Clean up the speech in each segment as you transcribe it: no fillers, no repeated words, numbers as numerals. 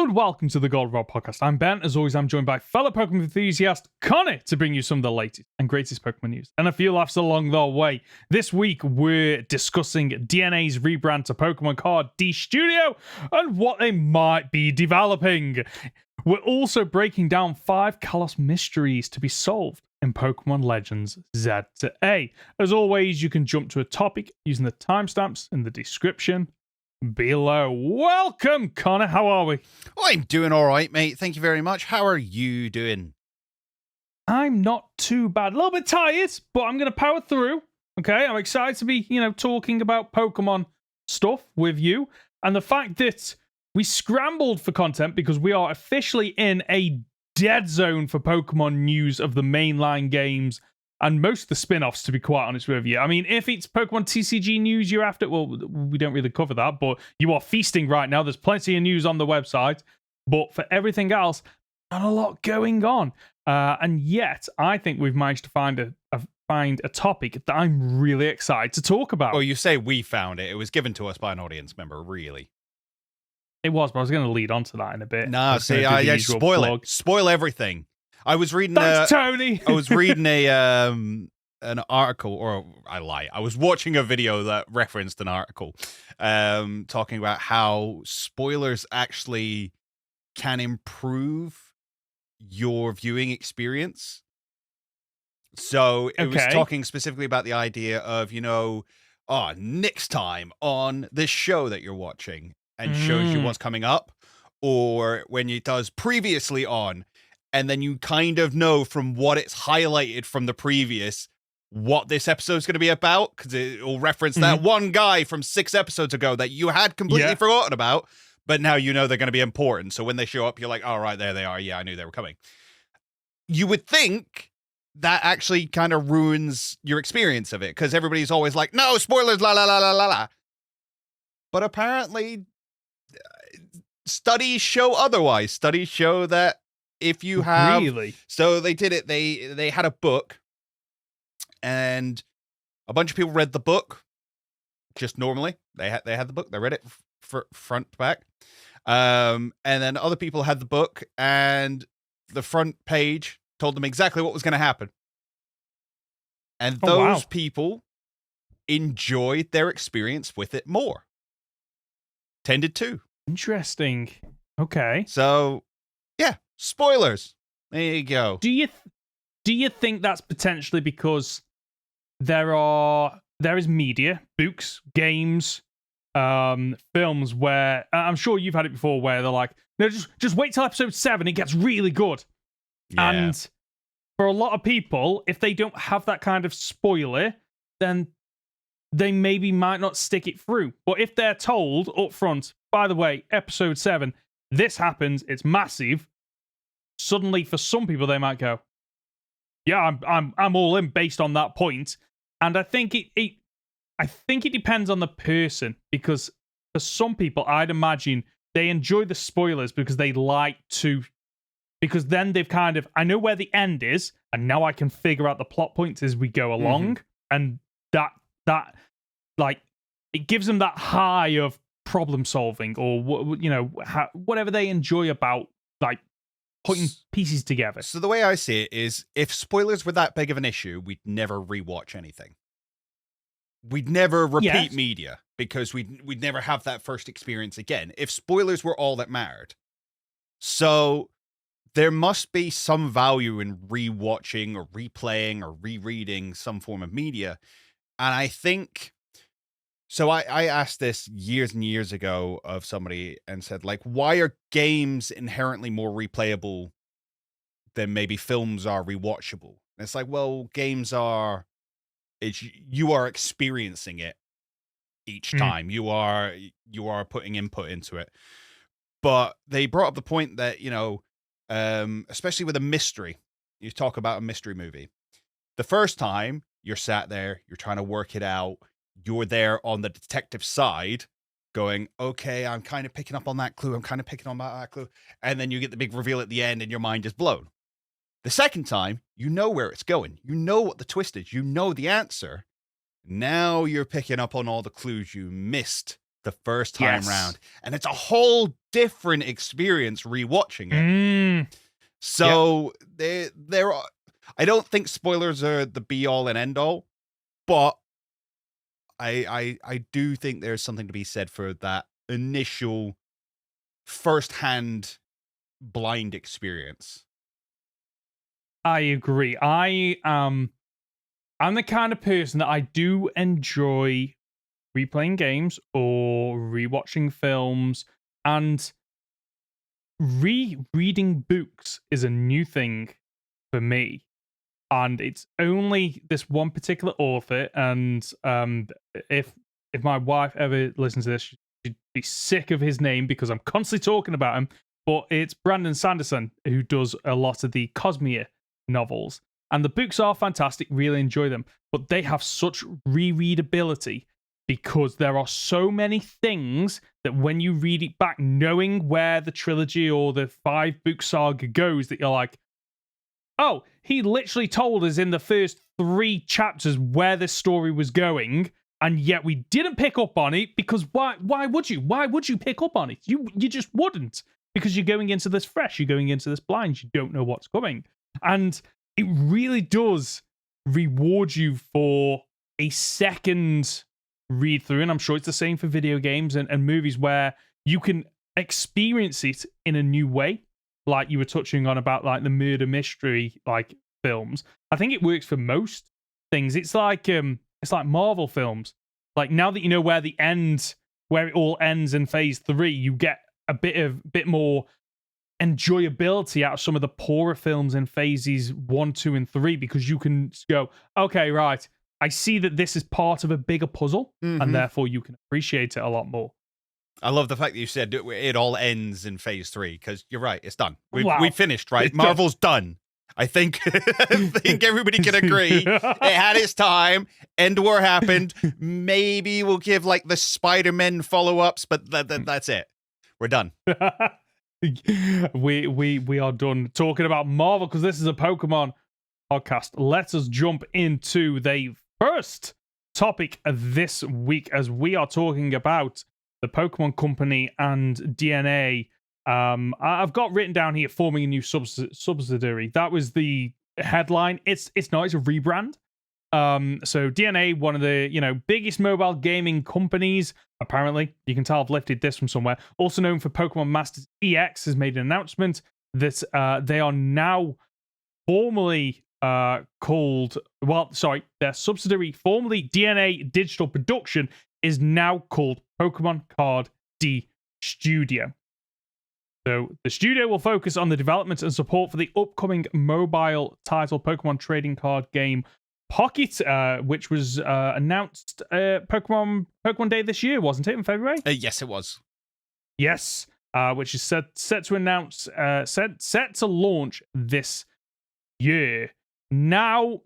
And welcome to the Goldenrod Podcast. I'm Ben. As always, I'm joined by fellow Pokemon enthusiast Conor to bring you some of the latest and greatest Pokemon news and a few laughs along the way. This week, we're discussing DNA's rebrand to Pokemon Card D Studio and what they might be developing. We're also breaking down 5 Kalos mysteries to be solved in Pokemon Legends Z to A. As always, you can jump to a topic using the timestamps in the description below. Welcome, Conor. How are we? Oh, I'm doing all right, mate. Thank you very much. How are you doing? I'm not too bad. A little bit tired, but I'm going to power through. Okay, I'm excited to be, talking about Pokemon stuff with you. And the fact that we scrambled for content because we are officially in a dead zone for Pokemon news of the mainline games and most of the spin-offs, to be quite honest with you. I mean, if it's Pokemon TCG news you're after, well, we don't really cover that, but you are feasting right now. There's plenty of news on the website. But for everything else, not a lot going on. And yet, I think we've managed to find a topic that I'm really excited to talk about. Well, you say we found it. It was given to us by an audience member, really. It was, but I was going to lead on to that in a bit. Nah, see, spoil it. Spoil everything. I was reading. Thanks, Tony. I was reading an article, or I lie. I was watching a video that referenced an article, talking about how spoilers actually can improve your viewing experience. So it was talking specifically about the idea of, next time on this show that you're watching and shows you what's coming up, or when it does previously on. And then you kind of know from what it's highlighted from the previous what this episode is going to be about, because it will reference that one guy from 6 episodes ago that you had completely forgotten about, but now you know they're going to be important. So when they show up, you're like, oh, right, there they are. Yeah, I knew they were coming. You would think that actually kind of ruins your experience of it, because everybody's always like, no, spoilers, la, la, la, la, la, la. But apparently, studies show otherwise. Studies show that if you have, so they did it. They had a book, and a bunch of people read the book just normally. They had the book. They read it front to back, and then other people had the book, and the front page told them exactly what was going to happen. And those people enjoyed their experience with it more. Tended to. Interesting. Okay. So, yeah. Spoilers. There you go. Do you think that's potentially because there is media, books, games, films where I'm sure you've had it before where they're like, no, just wait till episode 7, it gets really good. Yeah. And for a lot of people, if they don't have that kind of spoiler, then they maybe might not stick it through. But if they're told up front, by the way, episode 7, this happens, it's massive. Suddenly, for some people, they might go, "Yeah, I'm all in based on that point." And I think it depends on the person, because for some people, I'd imagine they enjoy the spoilers because they like to, because then they've kind of, I know where the end is, and now I can figure out the plot points as we go along, and that like it gives them that high of problem solving, or whatever they enjoy about like putting pieces together. So the way I see it is, if spoilers were that big of an issue, we'd never rewatch anything. We'd never repeat media, because we'd never have that first experience again if spoilers were all that mattered. So there must be some value in rewatching or replaying or rereading some form of media. And I think, so I asked this years and years ago of somebody and said, like, why are games inherently more replayable than maybe films are rewatchable? And it's like, well, games are, you are experiencing it each time. You are putting input into it. But they brought up the point that, especially with a mystery, you talk about a mystery movie. The first time you're sat there, you're trying to work it out. You're there on the detective side going, okay, I'm kind of picking up on that clue. I'm kind of picking on that clue. And then you get the big reveal at the end and your mind is blown. The second time, you know where it's going. You know what the twist is. You know the answer. Now you're picking up on all the clues you missed the first time round, and it's a whole different experience rewatching it. So there are, I don't think spoilers are the be all and end all, but I do think there's something to be said for that initial first-hand blind experience. I agree. I'm the kind of person that I do enjoy replaying games or rewatching films, and rereading books is a new thing for me. And it's only this one particular author, and if my wife ever listens to this, she'd be sick of his name because I'm constantly talking about him. But it's Brandon Sanderson who does a lot of the Cosmere novels, and the books are fantastic. Really enjoy them, but they have such rereadability because there are so many things that when you read it back, knowing where the trilogy or the 5-book saga goes, that you're like, oh, he literally told us in the first 3 chapters where this story was going, and yet we didn't pick up on it because why would you? Why would you pick up on it? You just wouldn't, because you're going into this fresh, you're going into this blind, you don't know what's coming. And it really does reward you for a second read through, and I'm sure it's the same for video games and movies, where you can experience it in a new way. Like you were touching on about like the murder mystery like films. I think it works for most things. It's like Marvel films. Like now that you know where it all ends in phase 3, you get a bit more enjoyability out of some of the poorer films in phases 1, 2, and 3, because you can go, okay, right, I see that this is part of a bigger puzzle, and therefore you can appreciate it a lot more. I love the fact that you said it all ends in phase 3, because you're right, it's done. We finished, right? Marvel's done. I think everybody can agree. It had its time. End war happened. Maybe we'll give like the Spider-Man follow-ups, but that's it. We're done. we are done talking about Marvel, because this is a Pokemon podcast. Let us jump into the first topic of this week, as we are talking about the Pokemon Company and DNA. I've got written down here, forming a new subsidiary. That was the headline. It's not. It's a rebrand. So DNA, one of the biggest mobile gaming companies, apparently, you can tell I've lifted this from somewhere, also known for Pokemon Masters EX, has made an announcement that they are now formally their subsidiary, formerly DNA Digital Production, is now called Pokemon Card D Studio. So the studio will focus on the development and support for the upcoming mobile title Pokemon trading card game Pocket, which was announced Pokemon Day this year, wasn't it, in February? Yes, it was. Yes, which is set to launch this year. Now,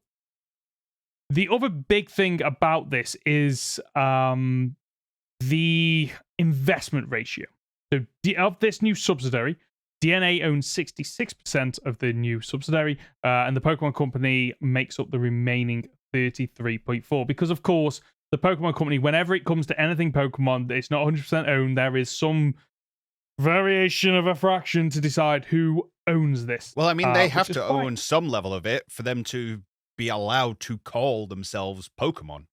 the other big thing about this is the investment ratio. So of this new subsidiary, DNA owns 66% of the new subsidiary, and the Pokemon Company makes up the remaining 33.4%. Because, of course, the Pokemon Company, whenever it comes to anything Pokemon, it's not 100% owned. There is some variation of a fraction to decide who owns this. Well, I mean, they have to own some level of it for them to be allowed to call themselves Pokemon.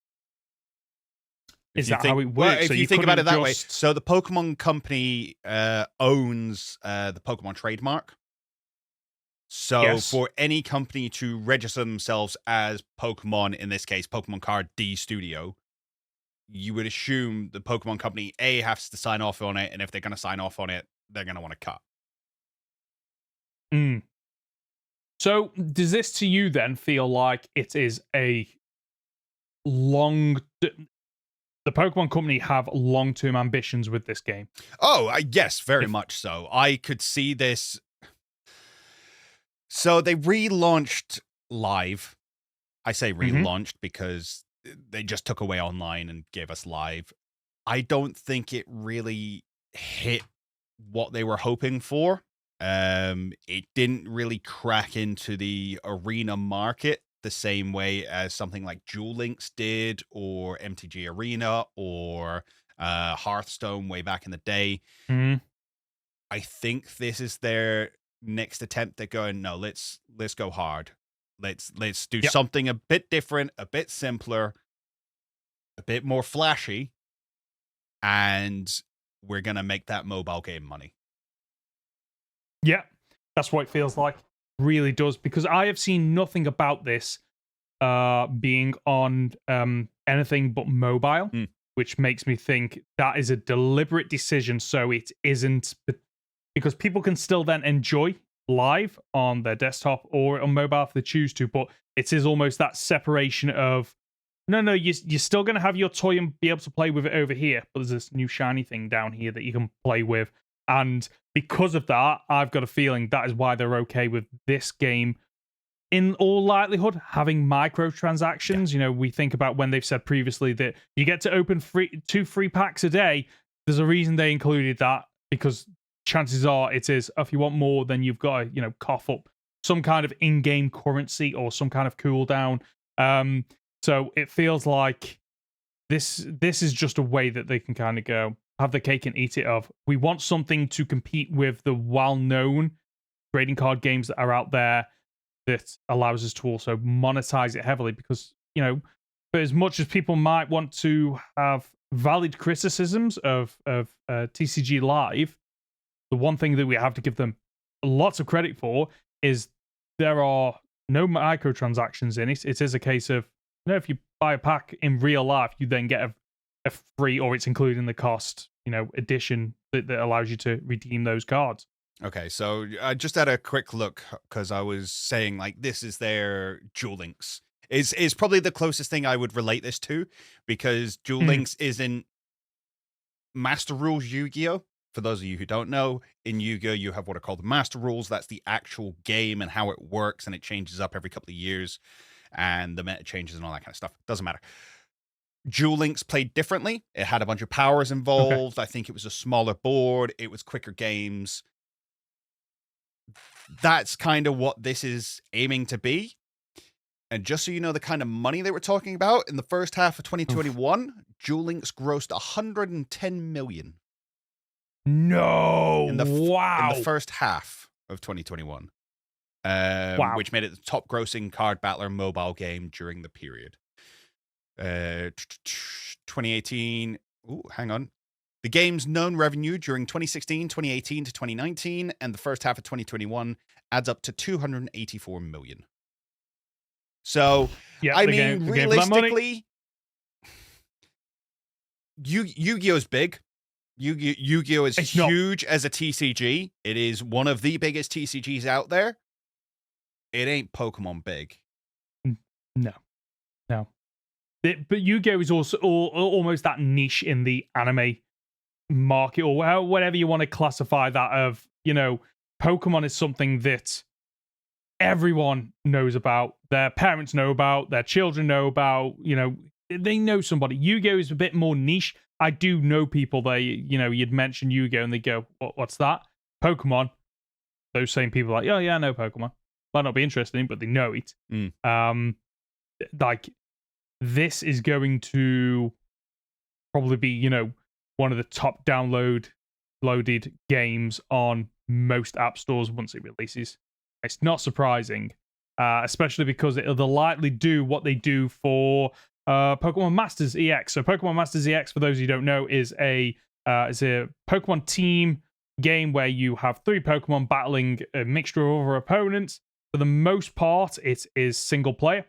Is that how it works? Well, if you think about it that way, so the Pokemon Company owns the Pokemon trademark. So for any company to register themselves as Pokemon, in this case, Pokemon Card D Studio, you would assume the Pokemon Company has to sign off on it, and if they're going to sign off on it, they're going to want to cut. So does this to you then feel like it is a the Pokemon Company have long-term ambitions with this game? Oh, yes, very much so. I could see this. So they relaunched Live. I say relaunched because they just took away online and gave us Live. I don't think it really hit what they were hoping for. It didn't really crack into the arena market the same way as something like Duel Links did, or MTG Arena, or Hearthstone way back in the day. Mm. I think this is their next attempt at going, no, let's go hard. Let's do something a bit different, a bit simpler, a bit more flashy, and we're going to make that mobile game money. Yeah, that's what it feels like. Really does, because I have seen nothing about this being on anything but mobile, which makes me think that is a deliberate decision, so it isn't, because people can still then enjoy live on their desktop or on mobile if they choose to, but it is almost that separation of, no, you're still going to have your toy and be able to play with it over here, but there's this new shiny thing down here that you can play with. And because of that, I've got a feeling that is why they're okay with this game, in all likelihood, having microtransactions. You know, we think about when they've said previously that you get to open 2 free packs a day. There's a reason they included that, because chances are it is, if you want more, then you've got to, you know, cough up some kind of in-game currency or some kind of cooldown. So it feels like this is just a way that they can kind of go, have the cake and eat it of, we want something to compete with the well-known trading card games that are out there that allows us to also monetize it heavily, because, you know, for as much as people might want to have valid criticisms of TCG Live, the one thing that we have to give them lots of credit for is there are no microtransactions in it. It is a case of, you know, if you buy a pack in real life, you then get a free, or it's included in the cost, you know, edition that allows you to redeem those cards. Okay, so I just had a quick look, because I was saying, like, this is their Duel Links. Is probably the closest thing I would relate this to, because Duel Links isn't Master Rules Yu-Gi-Oh! For those of you who don't know, in Yu-Gi-Oh! You have what are called the Master Rules. That's the actual game and how it works, and it changes up every couple of years, and the meta changes and all that kind of stuff. Doesn't matter. Duel Links played differently. It had a bunch of powers involved. Okay. I think it was a smaller board. It was quicker games. That's kind of what this is aiming to be. And just so you know the kind of money they were talking about, in the first half of 2021, Duel Links grossed $110 million. No! In the wow! In the first half of 2021. Which made it the top grossing card battler mobile game during the period. 2018. Ooh, hang on. The game's known revenue during 2016, 2018 to 2019, and the first half of 2021 adds up to $284 million. So, I mean, realistically, Yu-Gi-Oh's big. Yu-Gi-Oh is huge as a TCG. It is one of the biggest TCGs out there. It ain't Pokemon big. No. But Yu-Gi-Oh is also almost that niche in the anime market, or whatever you want to classify that of. You know, Pokemon is something that everyone knows about, their parents know about, their children know about, you know, they know somebody. Yu-Gi-Oh is a bit more niche. I do know people that, you know, you'd mention Yu-Gi-Oh and they go, what's that? Pokemon. Those same people are like, oh yeah, I know Pokemon. Might not be interested in, but they know it. Like, this is going to probably be, you know, one of the top loaded games on most app stores once it releases. It's not surprising, especially because they'll likely do what they do for Pokemon Masters EX. So Pokemon Masters EX, for those who don't know, is a Pokemon team game where you have 3 Pokemon battling a mixture of other opponents. For the most part, it is single player.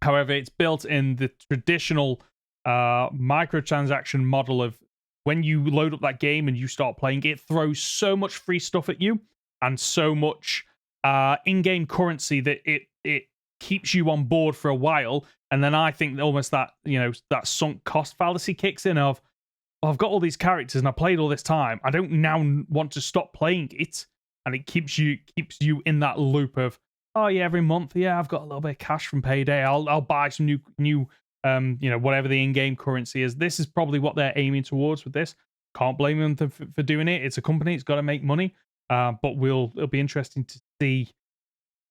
However, it's built in the traditional microtransaction model of when you load up that game and you start playing, it throws so much free stuff at you and so much in-game currency that it keeps you on board for a while. And then I think almost that, you know, that sunk cost fallacy kicks in of, oh, I've got all these characters and I played all this time. I don't now want to stop playing it. And it keeps you in that loop of, oh yeah, every month, yeah, I've got a little bit of cash from payday. I'll buy some new you know, whatever the in-game currency is. This is probably what they're aiming towards with this. Can't blame them for doing it. It's a company. It's got to make money. But it'll be interesting to see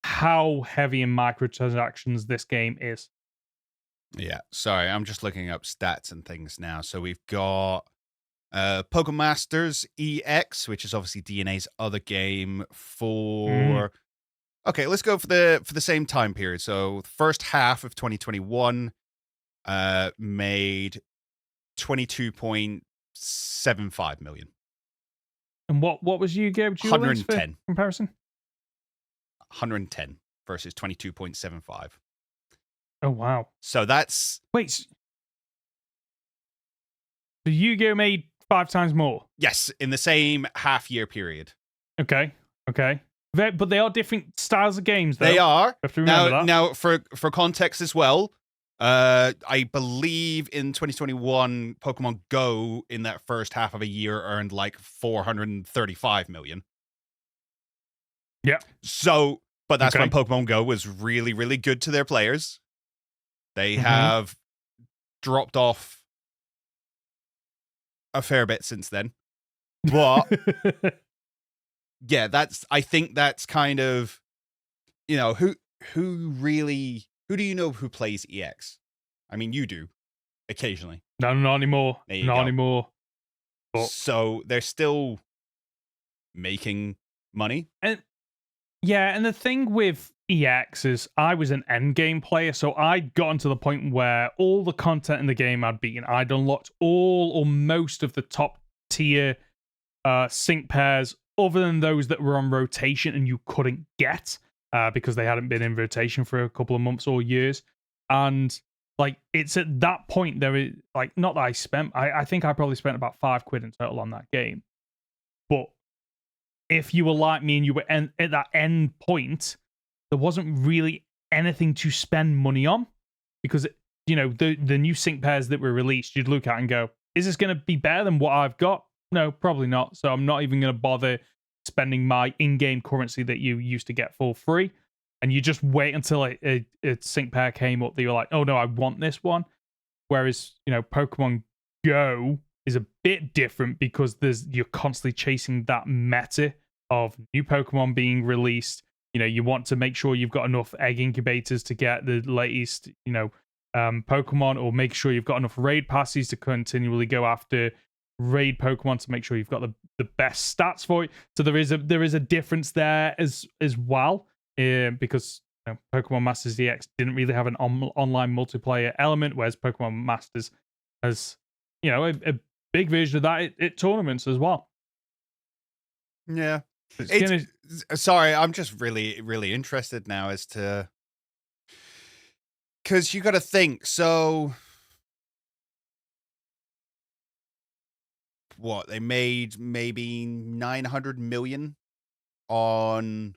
how heavy in microtransactions this game is. Yeah, sorry, I'm just looking up stats and things now. So we've got Pokemon Masters EX, which is obviously DNA's other game for. Okay, let's go for the same time period. So the first half of 2021 made 22.75 million. And what was Yu-Gi-Oh! 110 comparison? 110 versus 22.75. Oh wow! So that's wait. The Yu-Gi-Oh! Made 5 times more. Yes, in the same half-year period. Okay. But they are different styles of games, though. They are. You have to remember that. Now, for context as well, I believe in 2021, Pokemon Go in that first half of a year earned like 435 million. Yeah. So, but that's when Pokemon Go was really, really good to their players. They have dropped off a fair bit since then. But yeah, I think that's kind of, who do you know who plays EX? I mean, you do occasionally. No, not anymore. Not anymore. But so they're still making money. And the thing with EX is I was an endgame player, so I'd gotten to the point where all the content in the game I'd beaten. I'd unlocked all or most of the top tier sync pairs, other than those that were on rotation and you couldn't get because they hadn't been in rotation for a couple of months or years. And like, it's at that point there is like, not that I spent, I think I probably spent about £5 in total on that game. But if you were like me and you were at that end point, there wasn't really anything to spend money on, because the new sync pairs that were released, you'd look at and go, is this going to be better than what I've got? No, probably not. So I'm not even going to bother spending my in-game currency that you used to get for free. And you just wait until a sync pair came up that you're like, oh no, I want this one. Whereas, Pokemon Go is a bit different because you're constantly chasing that meta of new Pokemon being released. You want to make sure you've got enough egg incubators to get the latest, Pokemon, or make sure you've got enough raid passes to continually go after raid Pokemon to make sure you've got the best stats for it. So there is a difference there as well, because Pokemon Masters EX didn't really have an online multiplayer element, whereas Pokemon Masters has a big version of that at tournaments as well. Yeah. Sorry, I'm just really, really interested now as to, because you got to think. So, what, they made maybe 900 million on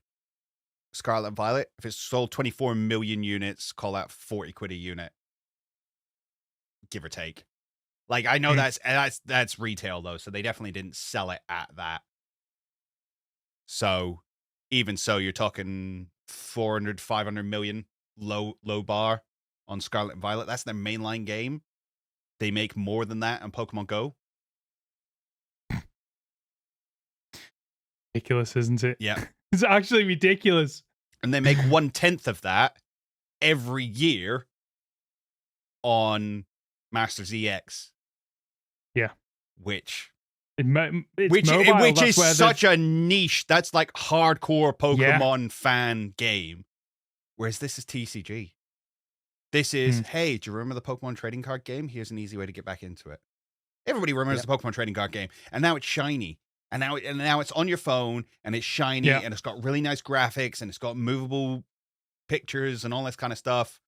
Scarlet and Violet. If it's sold 24 million units, call that 40 quid a unit, give or take. Like, I know that's retail though, so they definitely didn't sell it at that. So even so, you're talking 400, 500 million low bar on Scarlet and Violet. That's their mainline game. They make more than that on Pokemon Go. Ridiculous, isn't it? Yeah. It's actually ridiculous. And they make 1/10 of that every year on Masters EX. Yeah. Which is such a niche. That's like hardcore Pokemon fan game. Whereas this is TCG. This is, hey, do you remember the Pokemon trading card game? Here's an easy way to get back into it. Everybody remembers the Pokemon trading card game, and now it's shiny. And now it's on your phone, and it's shiny, and it's got really nice graphics, and it's got movable pictures and all this kind of stuff.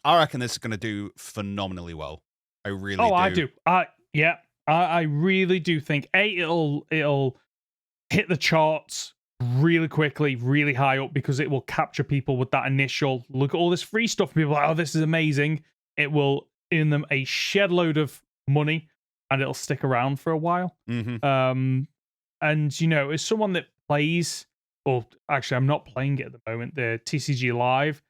I reckon this is going to do phenomenally well. I really do. I do. I really do think it'll hit the charts really quickly, really high up, because it will capture people with that initial look at all this free stuff. People are like, oh, this is amazing. It will earn them a shed load of money, and it'll stick around for a while. Mm-hmm. And as someone that plays, or actually I'm not playing it at the moment, the TCG Live,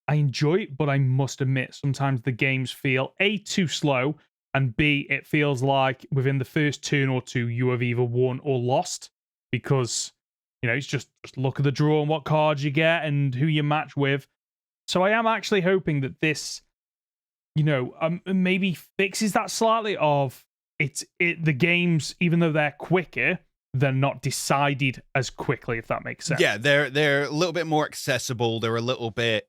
I enjoy it, but I must admit sometimes the games feel A, too slow, and B, it feels like within the first turn or two you have either won or lost, because it's just look at the draw and what cards you get and who you match with. So I am actually hoping that this, maybe fixes that slightly of the games, even though they're quicker, they're not decided as quickly, if that makes sense. Yeah, they're a little bit more accessible. They're a little bit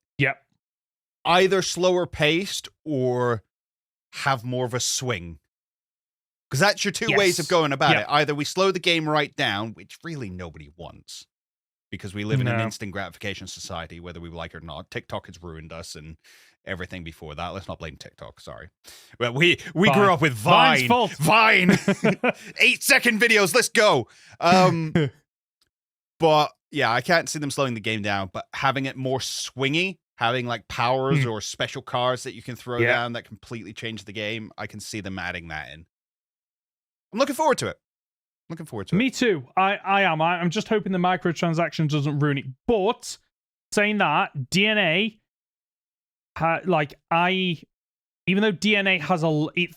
either slower paced or have more of a swing. Because that's your two ways of going about it. Either we slow the game right down, which really nobody wants, because we live in an instant gratification society, whether we like it or not. TikTok has ruined us and everything before that. Let's not blame TikTok. Sorry. Well, we grew up with Vine. Vine. 8-second videos. Let's go. But yeah, I can't see them slowing the game down, but having it more swingy, having like powers or special cards that you can throw down that completely change the game, I can see them adding that in. I'm looking forward to it. Me too. I am. I'm just hoping the microtransaction doesn't ruin it. But saying that, DNA, even though DNA has DNA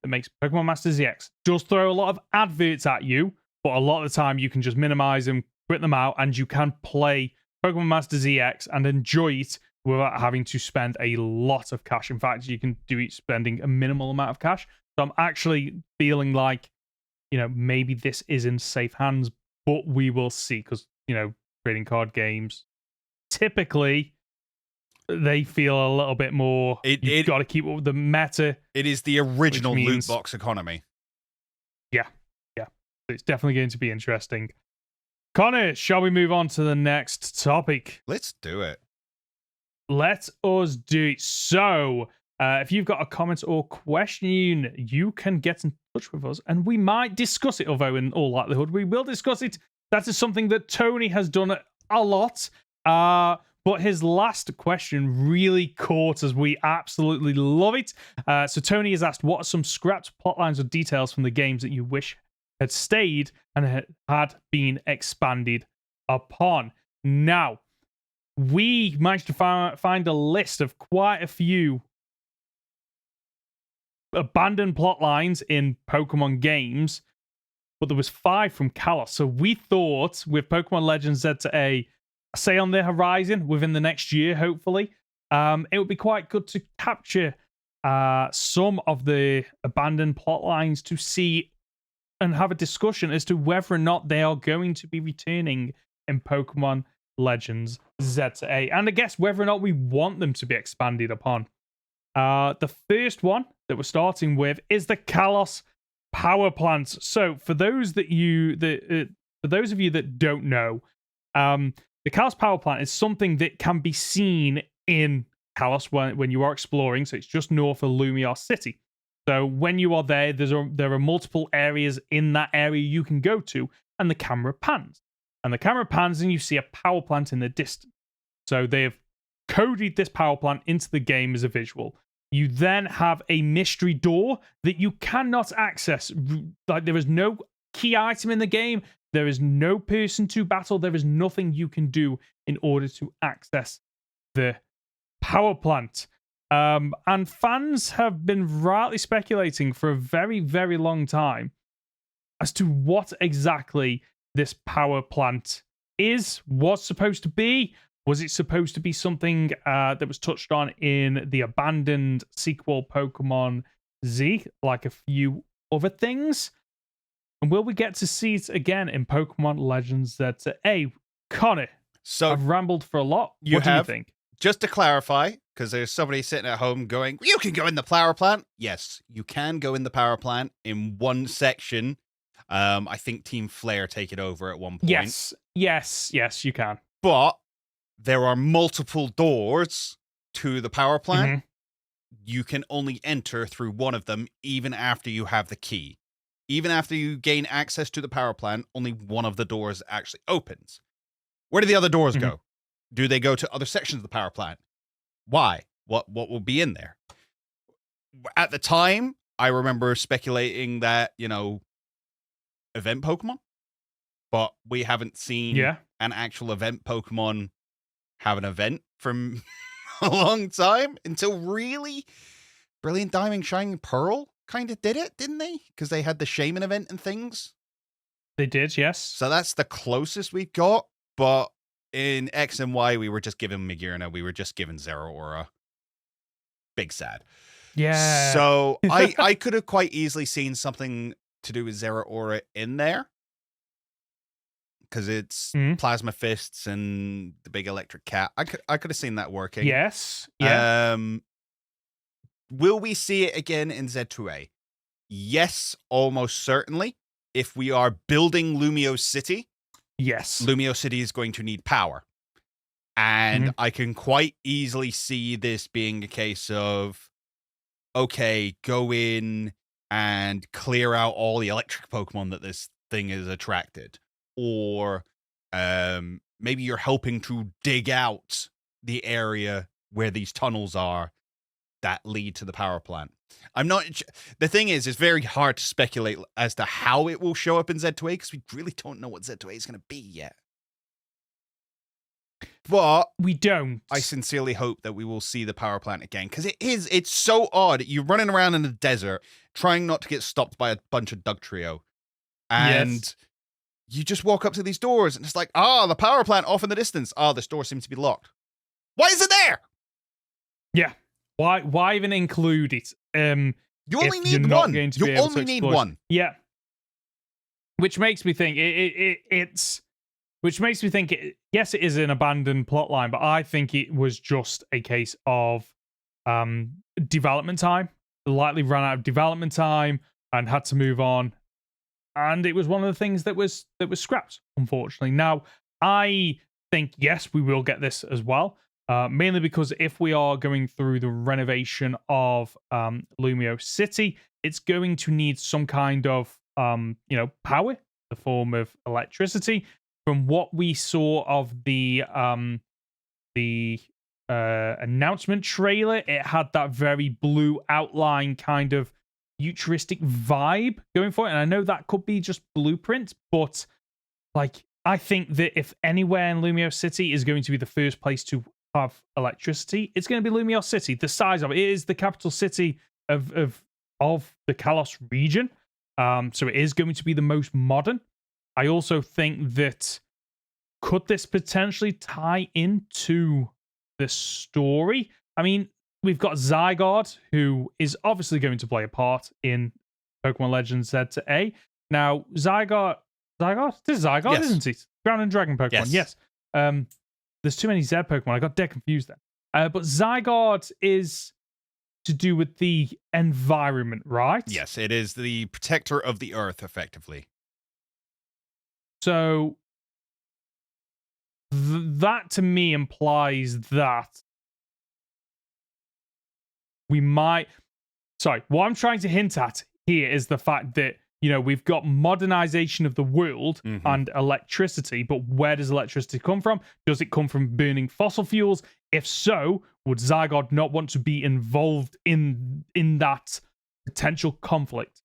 that makes Pokemon Master ZX does throw a lot of adverts at you, but a lot of the time you can just minimize them, quit them out, and you can play Pokemon Master ZX and enjoy it without having to spend a lot of cash. In fact, you can do it spending a minimal amount of cash. So I'm actually feeling like, maybe this is in safe hands, but we will see, because, trading card games, typically, they feel a little bit more, you've got to keep up with the meta. It is the original loot box economy. Yeah. It's definitely going to be interesting. Conor, shall we move on to the next topic? Let's do it. Let us do it. So, if you've got a comment or question, you can get in touch with us and we might discuss it, although in all likelihood we will discuss it. That is something that Tony has done a lot, but his last question really caught us. We absolutely love it. So Tony has asked, what are some scrapped plotlines or details from the games that you wish had stayed and had been expanded upon? Now, we managed to find a list of quite a few abandoned plot lines in Pokemon games, but there was 5 from Kalos. So we thought, with Pokemon Legends ZA, say on the horizon within the next year, hopefully, it would be quite good to capture some of the abandoned plot lines to see and have a discussion as to whether or not they are going to be returning in Pokemon Legends ZA, and I guess whether or not we want them to be expanded upon. The first one that we're starting with is the Kalos power plants. So for those of you that don't know, the Kalos power plant is something that can be seen in Kalos when you are exploring. So it's just north of Lumiar City. So when you are there, there are multiple areas in that area you can go to, and the camera pans. And the camera pans and you see a power plant in the distance. So they have coded this power plant into the game as a visual. You then have a mystery door that you cannot access. Like, there is no key item in the game. There is no person to battle. There is nothing you can do in order to access the power plant. And fans have been rightly speculating for a very, very long time as to what exactly this power plant was supposed to be. Was it supposed to be something that was touched on in the abandoned sequel Pokemon Z, like a few other things? And will we get to see it again in Pokemon Legends ZA? Conor, so I've rambled for a lot. What do you think? Just to clarify, because there's somebody sitting at home going, you can go in the power plant. Yes, you can go in the power plant in one section. I think Team Flare take it over at one point. Yes, you can. But there are multiple doors to the power plant. Mm-hmm. You can only enter through one of them, even after you have the key. Even after you gain access to the power plant, only one of the doors actually opens. Where do the other doors go? Do they go to other sections of the power plant? Why? What will be in there? At the time, I remember speculating that, event Pokemon, but we haven't seen an actual event Pokemon have an event from a long time until really Brilliant Diamond Shining Pearl kind of did it, didn't they? Because they had the Shaman event and things. They did, yes. So that's the closest we've got, but in X and Y, we were just given Magearna. We were just given Zeraora. Big sad. Yeah. So I could have quite easily seen something to do with Zeraora in there. Because it's Plasma Fists and the big electric cat. I could have seen that working. Yes. Yeah. Will we see it again in Z2A? Yes, almost certainly. If we are building Lumio City, yes, Lumio City is going to need power. And I can quite easily see this being a case of, okay, go in and clear out all the electric Pokemon that this thing is attracted. Or maybe you're helping to dig out the area where these tunnels are that lead to the power plant. The thing is, it's very hard to speculate as to how it will show up in Z2A because we really don't know what Z2A is going to be yet. But we don't. I sincerely hope that we will see the power plant again because it's so odd. You're running around in the desert trying not to get stopped by a bunch of Dugtrio. And you just walk up to these doors and it's like, the power plant off in the distance. This door seems to be locked. Why is it there? Yeah. Why even include it? You only need one. You only need one. Yeah. Which makes me think yes, it is an abandoned plotline, but I think it was just a case of development time. Lightly ran out of development time and had to move on. And it was one of the things that was scrapped, unfortunately. Now, I think, yes, we will get this as well. Mainly because if we are going through the renovation of Lumio City, it's going to need some kind of power, the form of electricity. From what we saw of the announcement trailer, it had that very blue outline kind of futuristic vibe going for it. And I know that could be just blueprint, but I think that if anywhere in Lumio City is going to be the first place to have electricity, it's going to be Lumio City. The size of it is the capital city of the Kalos region, so it is going to be the most modern. I also think that could this potentially tie into the story? I mean, we've got Zygarde, who is obviously going to play a part in Pokemon Legends Z2A. Now, Zygarde, this is Zygarde, yes. Isn't it? Ground and Dragon Pokemon, yes. There's too many Z Pokemon. I got dead confused there. But Zygarde is to do with the environment, right? Yes, it is the protector of the earth, effectively. So that to me implies that we might... Sorry, what I'm trying to hint at here is the fact that we've got modernization of the world and electricity, but where does electricity come from? Does it come from burning fossil fuels? If so, would Zygarde not want to be involved in that potential conflict?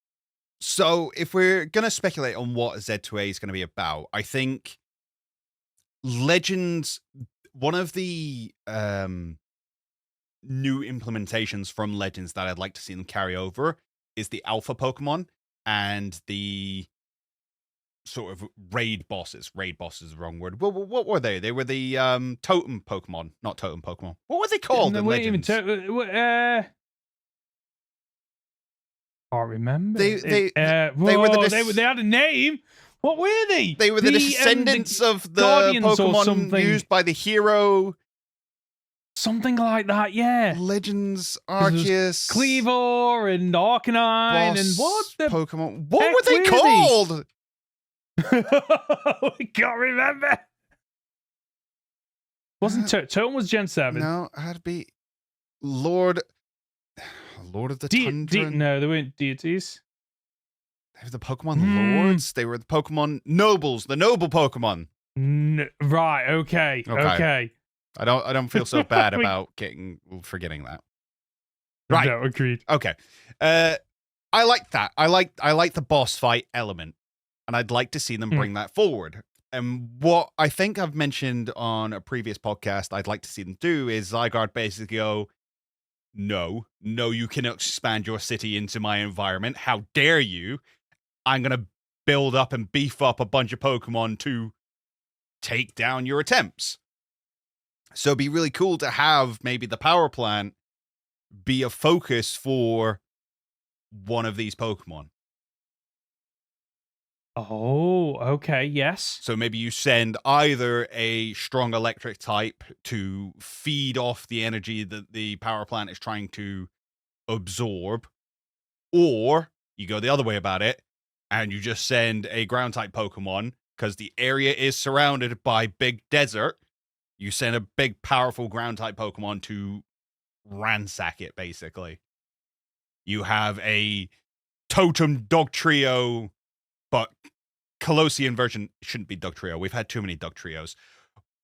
So, if we're going to speculate on what Z2A is going to be about, I think Legends, one of the new implementations from Legends that I'd like to see them carry over is the Alpha Pokemon. And the sort of raid bosses. Raid boss is the wrong word. What were they? They were the totem Pokemon. Not totem Pokemon. What were they called in Legends? Can't remember. They were they had a name. What were they? They were the descendants of the Pokemon used by the hero. Something like that, yeah. Legends, Arceus, Cleavor, and Arcanine, and what the Pokemon? What were they called? I can't remember. Wasn't Totem was Gen 7? No, it had to be Lord of the Tundra. No, they weren't deities. They were the Pokemon Lords. They were the Pokemon Nobles, the noble Pokemon. Right. Okay. I don't feel so bad about forgetting that. Right. No, agreed. Okay. I like that. I like the boss fight element, and I'd like to see them bring that forward. And what I think I've mentioned on a previous podcast I'd like to see them do is Zygarde basically go, no, you cannot expand your city into my environment. How dare you? I'm going to build up and beef up a bunch of Pokemon to take down your attempts. So it'd be really cool to have maybe the power plant be a focus for one of these Pokemon. Oh, okay, yes. So maybe you send either a strong electric type to feed off the energy that the power plant is trying to absorb, or you go the other way about it and you just send a ground type Pokemon because the area is surrounded by big desert. You send a big, powerful ground type Pokemon to ransack it, basically. You have a totem dog trio, but Kalosian version shouldn't be dog trio. We've had too many dog trios.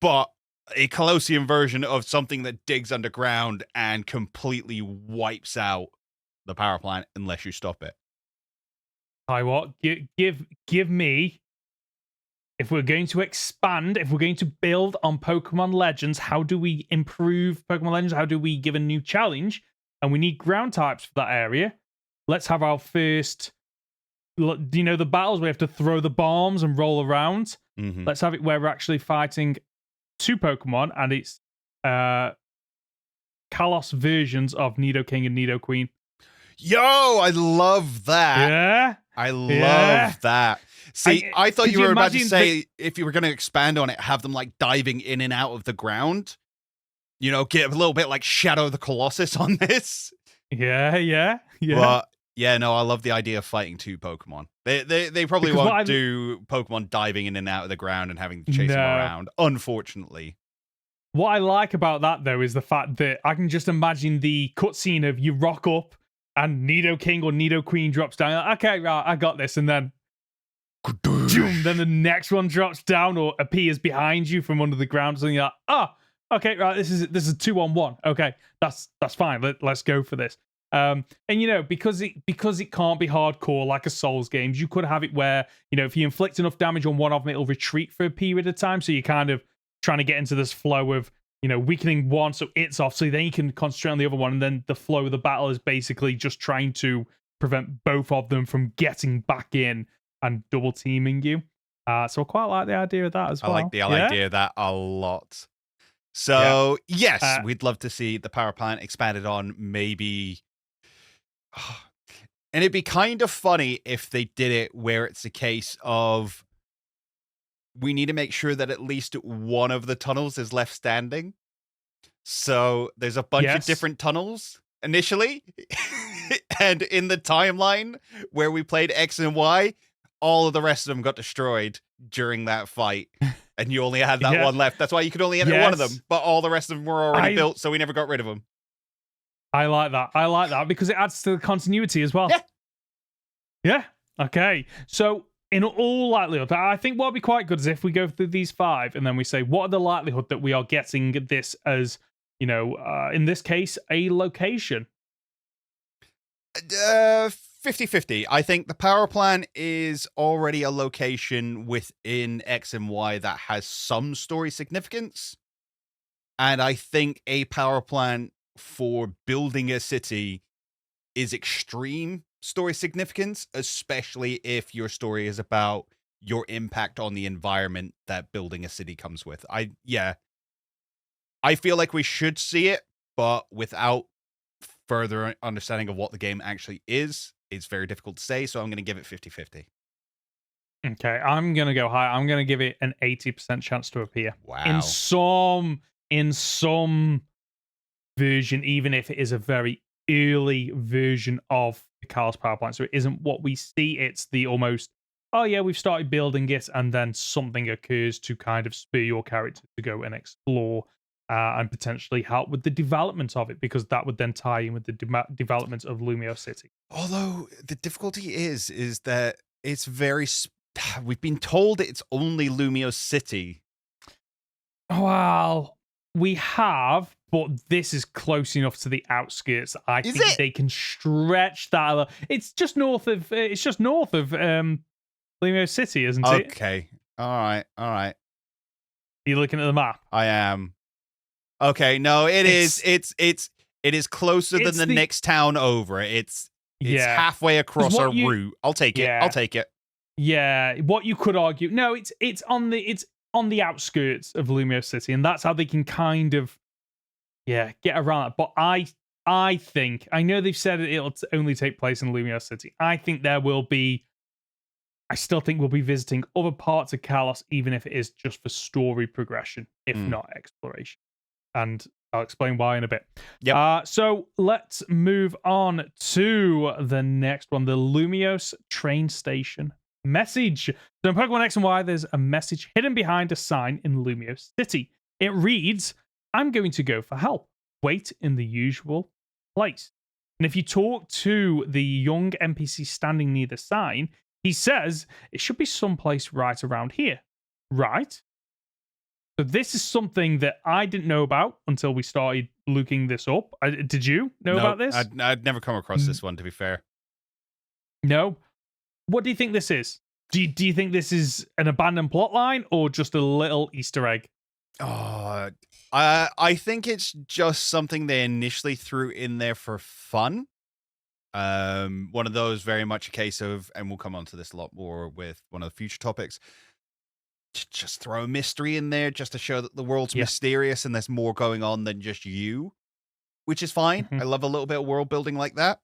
But a Kalosian version of something that digs underground and completely wipes out the power plant unless you stop it. I what? Give me. If we're going to expand, if we're going to build on Pokemon Legends, how do we improve Pokemon Legends? How do we give a new challenge? And we need ground types for that area. Let's have our first, do you know the battles where we have to throw the bombs and roll around? Mm-hmm. Let's have it where we're actually fighting two Pokemon, and it's Kalos versions of Nidoking and Nidoqueen. Yo, I love that. Yeah? I love that. See, I thought you were about to say, if you were going to expand on it, have them like diving in and out of the ground. You know, get a little bit like Shadow of the Colossus on this. Yeah. But yeah, no, I love the idea of fighting two Pokemon. They probably won't do Pokemon diving in and out of the ground and having to chase them around, unfortunately. What I like about that, though, is the fact that I can just imagine the cutscene of you rock up and Nidoking or Nidoqueen drops down. Like, okay, right, I got this. And then, boom, then the next one drops down or appears behind you from under the ground. So you're like, okay, right, this is a 2-on-1. Okay, that's fine. Let's go for this. And you know, because it can't be hardcore like a Souls games, you could have it where, you know, if you inflict enough damage on one of them, it'll retreat for a period of time. So you're kind of trying to get into this flow of, you know, weakening one so it's off, so then you can concentrate on the other one, and then the flow of the battle is basically just trying to prevent both of them from getting back in and double teaming you. So I quite like the idea of that as well. I like the idea of that a lot. So yes, we'd love to see the power plant expanded on, maybe. And it'd be kind of funny if they did it where it's a case of we need to make sure that at least one of the tunnels is left standing. So there's a bunch of different tunnels initially. And in the timeline where we played X and Y, all of the rest of them got destroyed during that fight. And you only had that one left. That's why you could only enter one of them. But all the rest of them were already built, so we never got rid of them. I like that because it adds to the continuity as well. Yeah. Okay. So in all likelihood, I think what would be quite good is if we go through these 5 and then we say, what are the likelihood that we are getting this as, you know, in this case, a location? 50-50. I think the power plant is already a location within X and Y that has some story significance. And I think a power plant for building a city is extreme story significance, especially if your story is about your impact on the environment that building a city comes with. I feel like we should see it, but without further understanding of what the game actually is, it's very difficult to say, so I'm going to give it 50-50. Okay, I'm going to go high. I'm going to give it an 80% chance to appear. Wow. In some version, even if it is a very early version of the Kalos power plant. So it isn't what we see, it's the almost, oh yeah, we've started building it, and then something occurs to kind of spur your character to go and explore and potentially help with the development of it, because that would then tie in with the development of Lumio City. Although the difficulty is that it's very, we've been told it's only Lumio City. Well, we have, but this is close enough to the outskirts. I think they can stretch that. It's just north of Lumio City, isn't it? Okay. All right. Are you looking at the map? I am. Okay. No, it is closer than the next town over. It's halfway across our route. I'll take it. Yeah. Yeah. What you could argue, no, it's on on the outskirts of Lumiose City, and that's how they can kind of, get around it. But I think, I know they've said it'll only take place in Lumiose City. I still think we'll be visiting other parts of Kalos, even if it is just for story progression, if not exploration. And I'll explain why in a bit. Yep. So let's move on to the next one, the Lumiose train station message. So in Pokemon X and Y, there's a message hidden behind a sign in Lumiose City. It reads, "I'm going to go for help. Wait in the usual place." And if you talk to the young NPC standing near the sign, he says it should be someplace right around here. Right? So this is something that I didn't know about until we started looking this up. Did you know about this? I'd never come across this one, to be fair. No? What do you think this is? Do you think this is an abandoned plot line or just a little Easter egg? Oh, I think it's just something they initially threw in there for fun. One of those very much a case of, and we'll come on to this a lot more with one of the future topics, just throw a mystery in there just to show that the world's mysterious and there's more going on than just you, which is fine. I love a little bit of world building like that.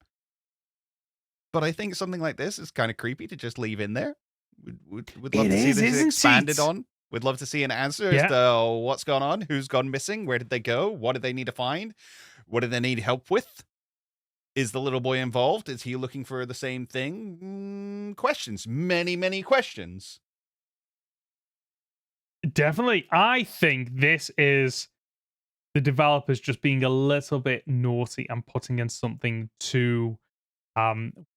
But I think something like this is kind of creepy to just leave in there. We'd love to see this expanded on. We'd love to see an answer as to what's gone on, who's gone missing, where did they go, what did they need to find, what do they need help with? Is the little boy involved? Is he looking for the same thing? Questions. Many, many questions. Definitely. I think this is the developers just being a little bit naughty and putting in something to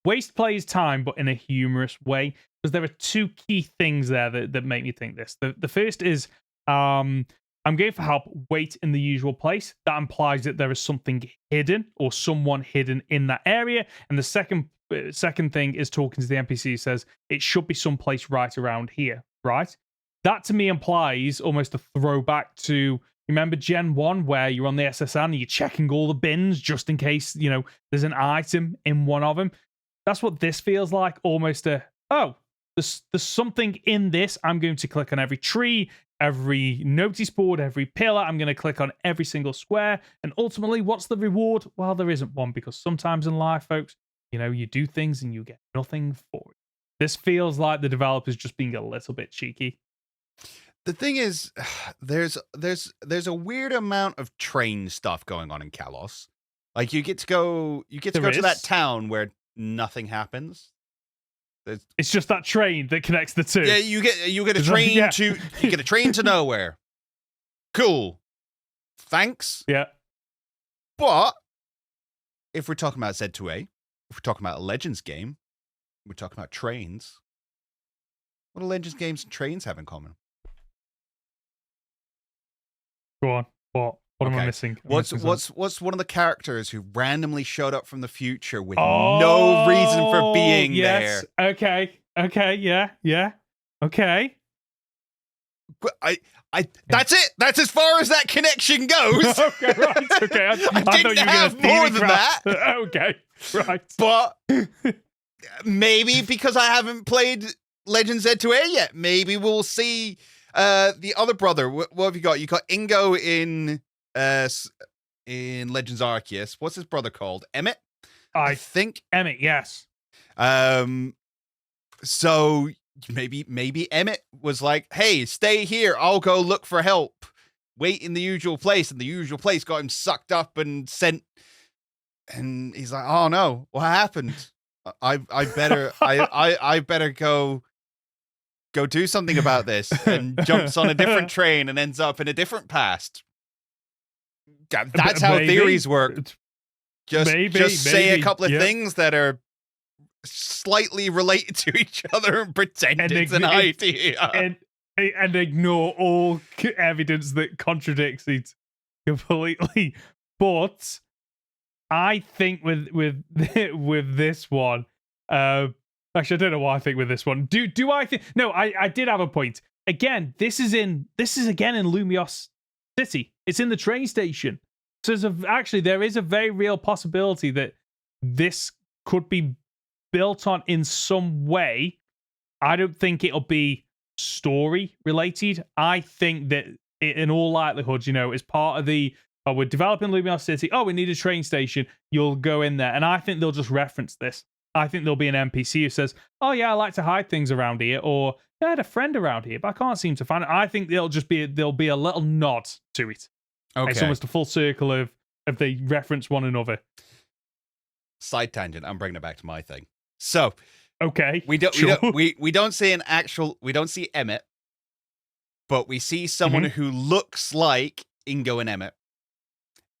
waste players' time, but in a humorous way. Because there are two key things there that make me think this. The first is I'm going for help, wait in the usual place. That implies that there is something hidden or someone hidden in that area. And the second thing is talking to the NPC who says it should be someplace right around here, right? That to me implies almost a throwback to, remember Gen 1 where you're on the SSN and you're checking all the bins just in case, there's an item in one of them. That's what this feels like, almost there's something in this. I'm going to click on every tree, every notice board, every pillar. I'm going to click on every single square. And ultimately, what's the reward? Well, there isn't one, because sometimes in life, folks, you do things and you get nothing for it. This feels like the developers just being a little bit cheeky. The thing is, there's a weird amount of train stuff going on in Kalos. Like you get to go to that town where nothing happens. It's just that train that connects the two. Yeah, you get a train you get a train to nowhere. Cool. Thanks. Yeah. But if we're talking about Z2A, if we're talking about a Legends game, we're talking about trains. What do Legends games and trains have in common? Go on. What am I missing? What's one of the characters who randomly showed up from the future with no reason for being there? Okay. Yeah. Okay. That's it. That's as far as that connection goes. Okay, right. Okay. I didn't have more than that. Okay. Right. But maybe because I haven't played Legends Z2A yet, maybe we'll see the other brother. What have you got? You got Ingo in Legends Arceus. What's his brother called? Emmett? I think Emmett, yes. So maybe Emmett was like, "Hey, stay here. I'll go look for help. Wait in the usual place." And the usual place got him sucked up and sent. And he's like, "Oh no, what happened? I better go do something about this." And jumps on a different train and ends up in a different past. That's how theories work. Just say a couple of things that are slightly related to each other and pretend it's an idea. And ignore all evidence that contradicts it completely. But I think with this one, actually, I don't know why I think with this one. Do I think? No, I did have a point. Again, this is again in Lumiose City. It's in the train station. So there is a very real possibility that this could be built on in some way. I don't think it'll be story related. I think that in all likelihood, is part of the, we're developing Luminar City. Oh, we need a train station. You'll go in there. And I think they'll just reference this. I think there'll be an NPC who says, oh, yeah, I like to hide things around here. Or, yeah, I had a friend around here, but I can't seem to find it. I think there'll be a little nod to it. Okay. It's almost a full circle of they reference one another. Side tangent. I'm bringing it back to my thing. So, okay, we don't see Emmett, but we see someone who looks like Ingo and Emmett.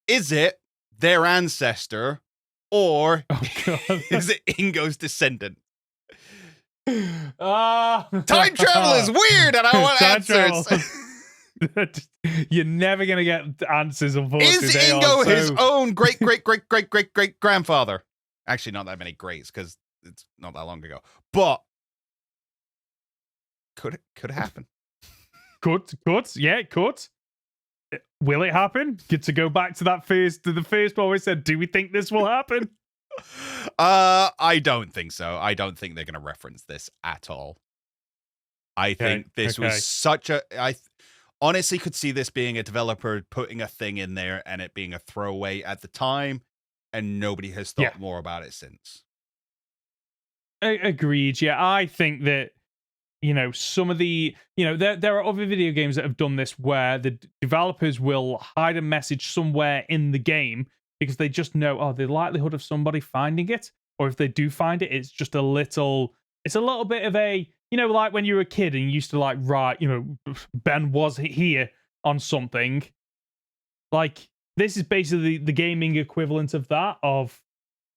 Is it their ancestor, or is it Ingo's descendant? Time travel is weird, and I want answers. You're never gonna get answers, unfortunately. Is Ingo his own great grandfather? Actually, not that many greats, because it's not that long ago. But could it happen? Could, yeah, it could. Will it happen? Get to go back to the first one we said, do we think this will happen? I don't think so. I don't think they're going to reference this at all. I think this was such a... I honestly could see this being a developer putting a thing in there and it being a throwaway at the time, and nobody has thought more about it since. Agreed. Yeah, I think that some of the there are other video games that have done this where the developers will hide a message somewhere in the game because they just know the likelihood of somebody finding it, or if they do find it, it's just a little bit of a like when you were a kid and you used to like write Ben was here on something. Like this is basically the gaming equivalent of that, of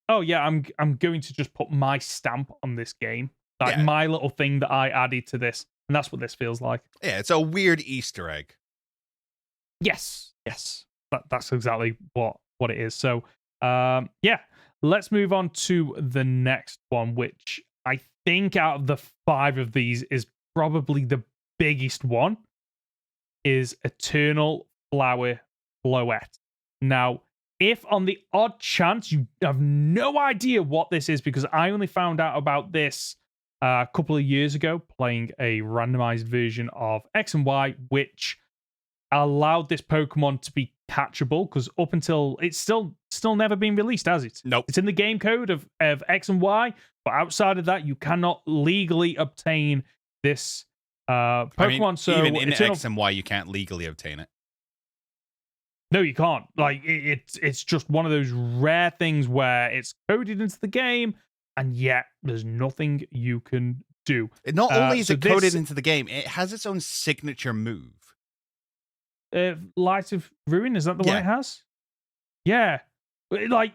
oh yeah, I'm going to just put my stamp on this game. Like my little thing that I added to this. And that's what this feels like. Yeah, it's a weird Easter egg. Yes. That's exactly what it is. So, let's move on to the next one, which I think out of the 5 of these is probably the biggest one, is Eternal Flower Floette. Now, if on the odd chance you have no idea what this is, because I only found out about this a couple of years ago playing a randomized version of X and Y, which allowed this Pokemon to be catchable, because up until it's still never been released, has it? Nope. It's in the game code of X and Y, but outside of that, you cannot legally obtain this Pokemon. So even in X and Y, you can't legally obtain it. No, you can't. Like it's just one of those rare things where it's coded into the game, and yet there's nothing you can do. Not only is it coded into the game, it has its own signature move. Light of Ruin, is that the one it has? Yeah. Like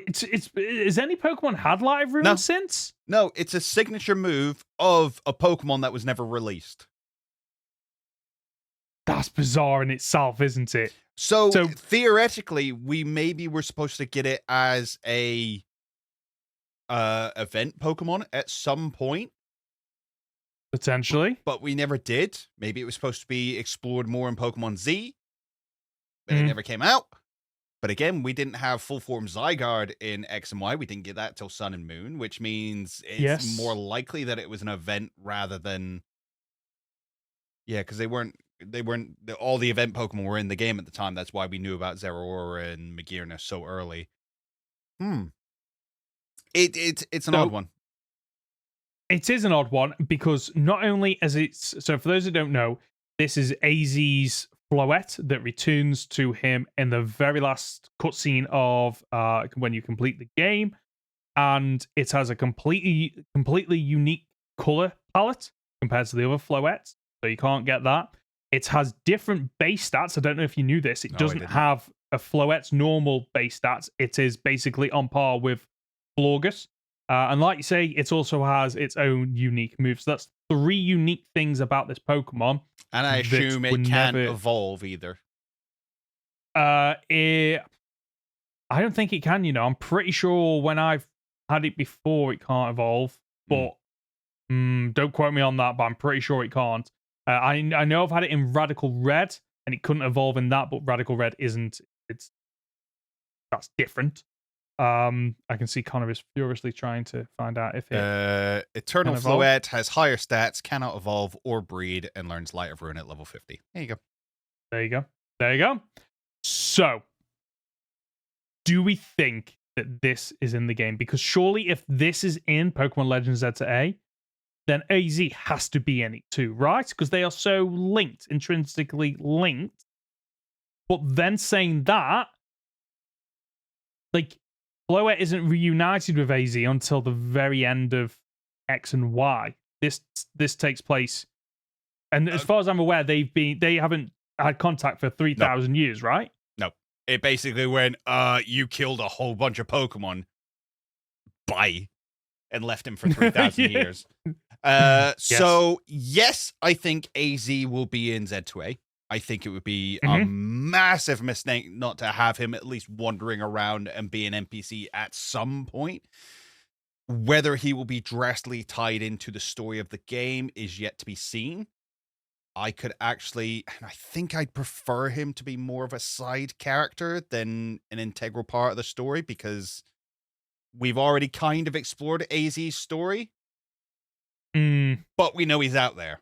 has any Pokemon had Light of Ruin since? No, it's a signature move of a Pokemon that was never released. That's bizarre in itself, isn't it? So theoretically, we were supposed to get it as a event Pokemon at some point. Potentially. But we never did. Maybe it was supposed to be explored more in Pokemon Z, but it never came out. But again, we didn't have full form Zygarde in X and Y. We didn't get that till Sun and Moon, which means it's more likely that it was an event rather than... Yeah, because they weren't all the event Pokemon were in the game at the time. That's why we knew about Zeraora and Magearna so early. It's an odd one. It is an odd one because not only as it's... So for those who don't know, this is AZ's Floette that returns to him in the very last cutscene of when you complete the game. And it has a completely unique color palette compared to the other Floettes. So you can't get that. It has different base stats. I don't know if you knew this. It doesn't have a Floette's normal base stats. It is basically on par with Florges. And like you say, it also has its own unique moves. So that's 3 unique things about this Pokemon. And I assume it can't evolve either. I don't think it can, I'm pretty sure when I've had it before, it can't evolve. But don't quote me on that, but I'm pretty sure it can't. I know I've had it in Radical Red, and it couldn't evolve in that, but Radical Red isn't. That's different. I can see Conor is furiously trying to find out if it Eternal can evolve. Floette has higher stats, cannot evolve or breed, and learns Light of Ruin at level 50. There you go. There you go. There you go. So, do we think that this is in the game? Because surely if this is in Pokemon Legends Z to A, then AZ has to be in it too, right? Because they are so linked, intrinsically linked. But then saying that, like, Floette isn't reunited with AZ until the very end of X and Y. This takes place, and as far as I'm aware, they haven't had contact for 3,000 years, right? No. It basically went, you killed a whole bunch of Pokemon. Bye. And left him for 3,000 years. So, yes, I think AZ will be in Z2A. I think it would be a massive mistake not to have him at least wandering around and be an NPC at some point. Whether he will be drastically tied into the story of the game is yet to be seen. I think I'd prefer him to be more of a side character than an integral part of the story, because we've already kind of explored AZ's story. But we know he's out there.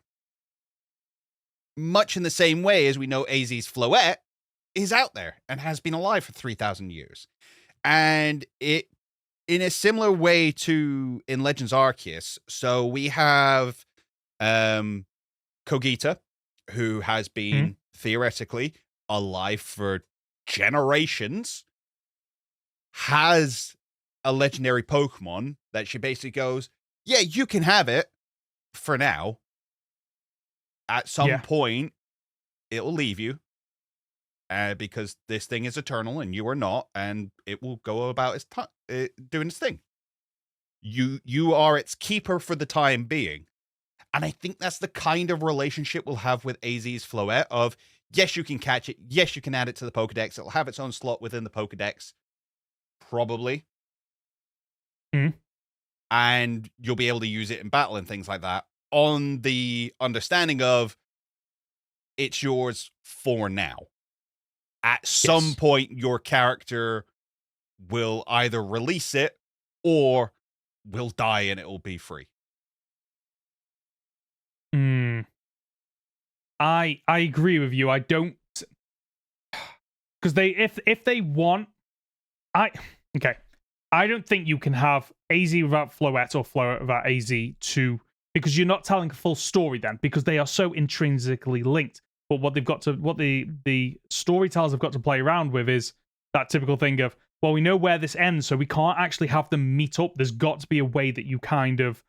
Much in the same way as we know AZ's Floette is out there and has been alive for 3,000 years. And it, in a similar way to in Legends Arceus, so we have Kogita, who has been theoretically alive for generations, has a legendary Pokemon that she basically goes, yeah, you can have it for now. At some point, it'll leave you because this thing is eternal and you are not, and it will go about its doing its thing. You are its keeper for the time being. And I think that's the kind of relationship we'll have with AZ's Floette of, yes, you can catch it. Yes, you can add it to the Pokedex. It'll have its own slot within the Pokedex. Probably. And you'll be able to use it in battle and things like that, on the understanding of it's yours for now. At some point, your character will either release it or will die and it will be free. I agree with you. I don't, because if they want, I don't think you can have AZ without Floette or Floette without AZ because you're not telling a full story then, because they are so intrinsically linked. But what the storytellers have got to play around with is that typical thing of, well, we know where this ends, so we can't actually have them meet up. There's got to be a way that you kind of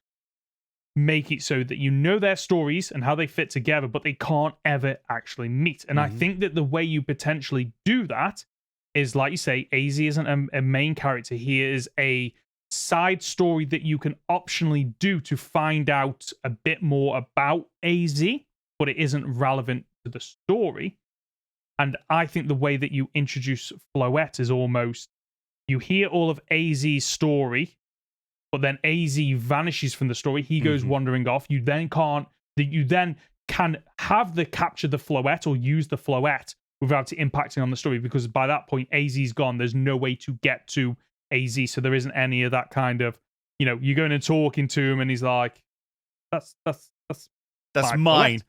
make it so that you know their stories and how they fit together, but they can't ever actually meet. And I think that the way you potentially do that is, like you say, AZ isn't a main character. He is a side story that you can optionally do to find out a bit more about AZ, but it isn't relevant to the story. And I think the way that you introduce Floette is almost, you hear all of AZ's story, but then AZ vanishes from the story. He goes wandering off. You then can have the capture the Floette or use the Floette without it impacting on the story, because by that point AZ's gone. There's no way to get to AZ, so there isn't any of that kind of, you're going and talking to him and he's like, that's mine.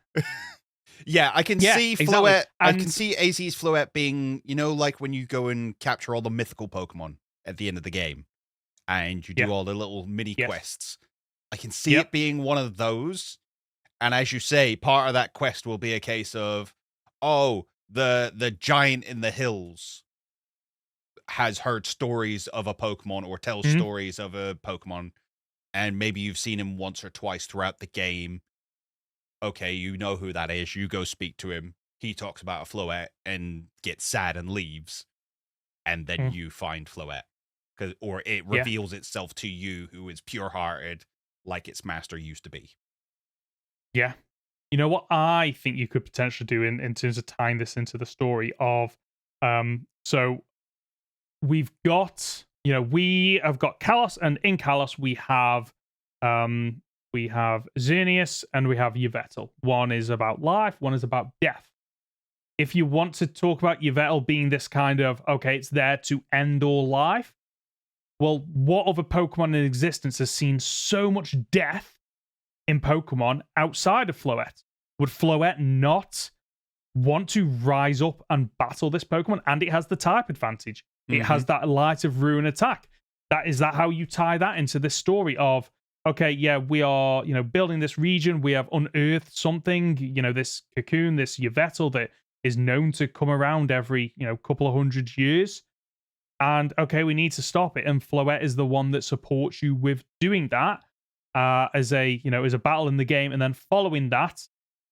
Yeah, I can see Floette. Exactly. I can see AZ's Floette being, like when you go and capture all the mythical Pokemon at the end of the game and you do all the little mini quests. I can see it being one of those. And as you say, part of that quest will be a case of, the giant in the hills has heard stories of a Pokemon or tells stories of a Pokemon, and maybe you've seen him once or twice throughout the game. Okay, you know who that is. You go speak to him. He talks about a Floette and gets sad and leaves. And then you find Floette. Or it reveals itself to you, who is pure-hearted, like its master used to be. Yeah. You know what I think you could potentially do in terms of tying this into the story of, so we've got, we have got Kalos, and in Kalos we have Xerneas and we have Yveltal. One is about life, one is about death. If you want to talk about Yveltal being this kind of, okay, it's there to end all life, well, what other Pokemon in existence has seen so much death in Pokemon outside of Floette? Would Floette not want to rise up and battle this Pokemon? And it has the type advantage. It has that Light of Ruin attack. Is that how you tie that into this story of, okay, yeah, we are, building this region. We have unearthed something, this cocoon, this Yveltal that is known to come around every, couple of 100 years. And okay, we need to stop it. And Floette is the one that supports you with doing that as a battle in the game. And then following that,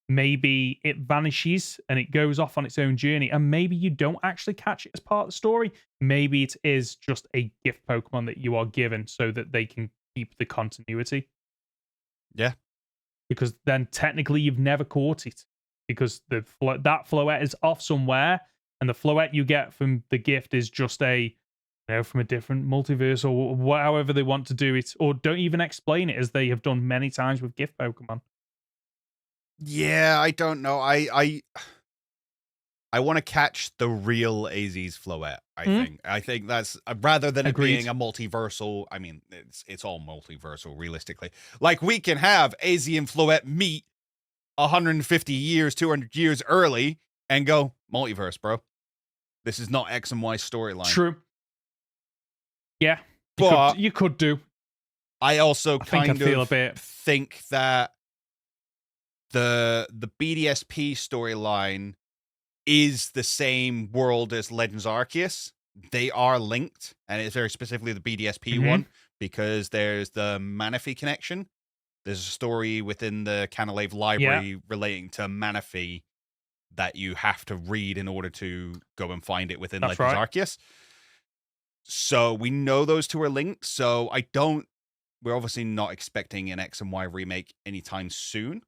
maybe it vanishes and it goes off on its own journey. And maybe you don't actually catch it as part of the story. Maybe it is just a gift Pokemon that you are given so that they can keep the continuity. Yeah. Because then technically you've never caught it. Because that Floette is off somewhere. And the Floette you get from the gift is just from a different multiverse or however they want to do it. Or don't even explain it as they have done many times with gift Pokemon. Yeah, I don't know. I want to catch the real AZ's Floette, I think that's rather than Agreed. It being a multiversal. I mean, it's all multiversal realistically. Like we can have AZ and Floette meet 150 years, 200 years early and go multiverse, bro. This is not X and Y storyline. True. Yeah. But you could do. I also think that the BDSP storyline is the same world as Legends Arceus. They are linked, and it's very specifically the BDSP one because there's the Manaphy connection. There's a story within the Canalave library relating to Manaphy that you have to read in order to go and find it within Legends Arceus. So we know those two are linked. So we're obviously not expecting an X and Y remake anytime soon.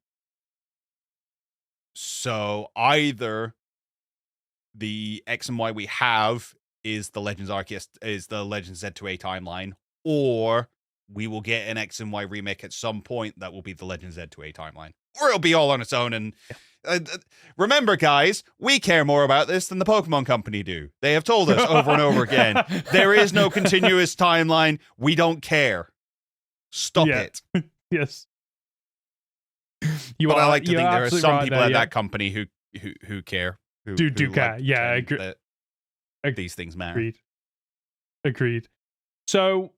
So either the X and Y we have is the Legends Arceus, is the Legends Z2A timeline, or we will get an X and Y remake at some point that will be the Legends Z2A timeline, or it'll be all on its own. And remember, guys, we care more about this than the Pokemon Company do. They have told us over and over again, there is no continuous timeline. We don't care. Stop it. Yes. I like to think there are some people at that company who care. Who care. Yeah, I agree. These things matter. Agreed. So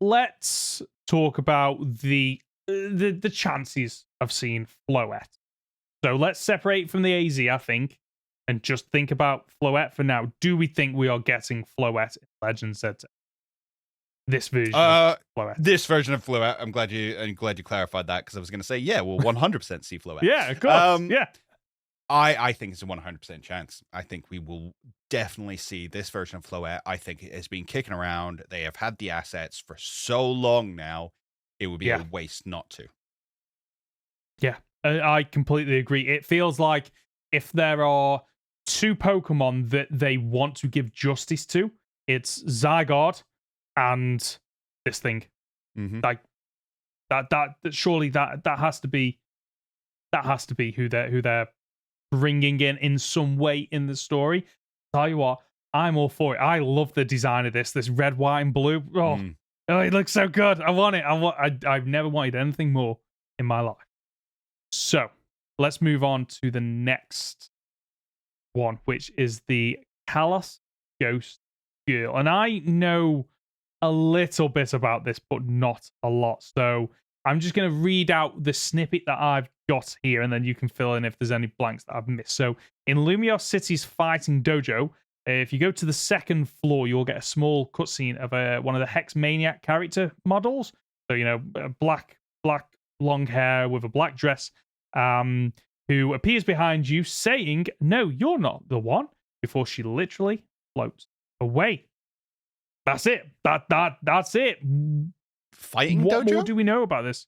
let's talk about the chances of seeing Floette. So let's separate from the AZ, I think, and just think about Floette for now. Do we think we are getting Floette in Legends Z? This version of Floette. This version of Floette. I'm glad you clarified that because I was going to say, yeah, we'll 100% see Floette. Yeah, of course. Yeah. I think it's a 100% chance. I think we will definitely see this version of Floette. I think it has been kicking around. They have had the assets for so long now. It would be a waste not to. Yeah, I completely agree. It feels like if there are two Pokemon that they want to give justice to, it's Zygarde and this thing. Like that surely that has to be who they're bringing in some way in the story. Tell you what, I'm all for it. I love the design of this red, white, and blue. Oh, it looks so good. I want it. I've never wanted anything more in my life. So let's move on to the next one, which is the Kalos Ghost Girl. And I know a little bit about this, but not a lot. So I'm just going to read out the snippet that I've got here, and then you can fill in if there's any blanks that I've missed. So in Lumiose City's fighting dojo, if you go to the second floor, you'll get a small cutscene of one of the Hex Maniac character models. So, black long hair with a black dress, who appears behind you saying, "No, you're not the one," before she literally floats away. That's it. That's it. Fighting dojo? What more do we know about this?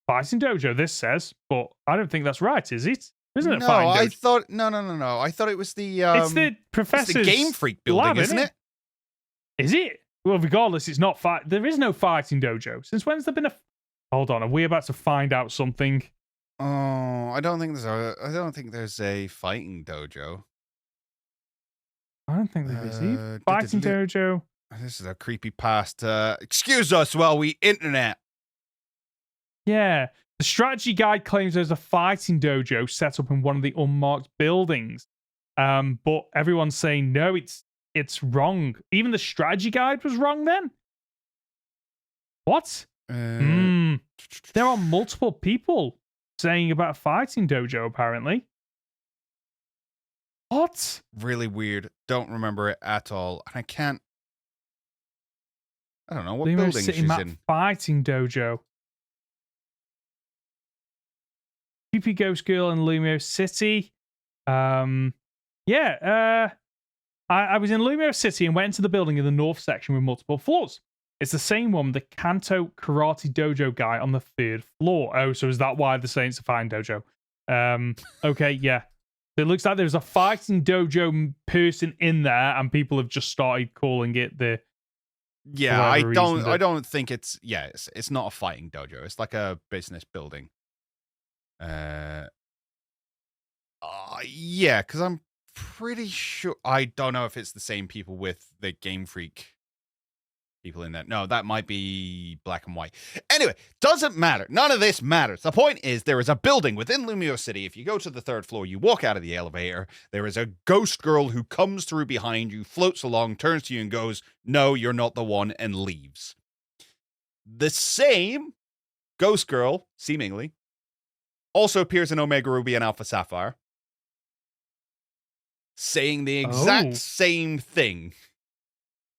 Fighting dojo, this says, but I don't think that's right, is it? Isn't it? No, Fighting dojo? No. I thought it was the it's the professor's the Game Freak building, lab, isn't it? Is it? Well, regardless, it's not fight. There is no fighting dojo. Since when's there been a? Hold on, are we about to find out something? Oh, I don't think there's a fighting dojo. I don't think there is either. Fighting dojo. This is a creepy past. Excuse us while we internet. Yeah. The strategy guide claims there's a fighting dojo set up in one of the unmarked buildings. But everyone's saying, no, it's wrong. Even the strategy guide was wrong then? What? There are multiple people saying about a fighting dojo, apparently. What? Really weird. Don't remember it at all. And I don't know what building she's in. Fighting dojo. Creepy Ghost Girl in Lumio City. I was in Lumio City and went into the building in the north section with multiple floors. It's the same one, the Kanto Karate Dojo guy on the 3rd floor. Oh, so is that why they're saying it's a fine dojo? Okay, yeah. It looks like there's a fighting dojo person in there, and people have just started calling it the. Yeah, I don't think it's not a fighting dojo. It's like a business building. Yeah, because I'm pretty sure. I don't know if it's the same people with the Game Freak people in that. No, that might be Black and White. Anyway, doesn't matter. None of this matters. The point is there is a building within Lumio City. If you go to the 3rd floor, you walk out of the elevator. There is a ghost girl who comes through behind you, floats along, turns to you and goes, "No, you're not the one," and leaves. The same ghost girl, seemingly, also appears in Omega Ruby and Alpha Sapphire, saying the exact same thing.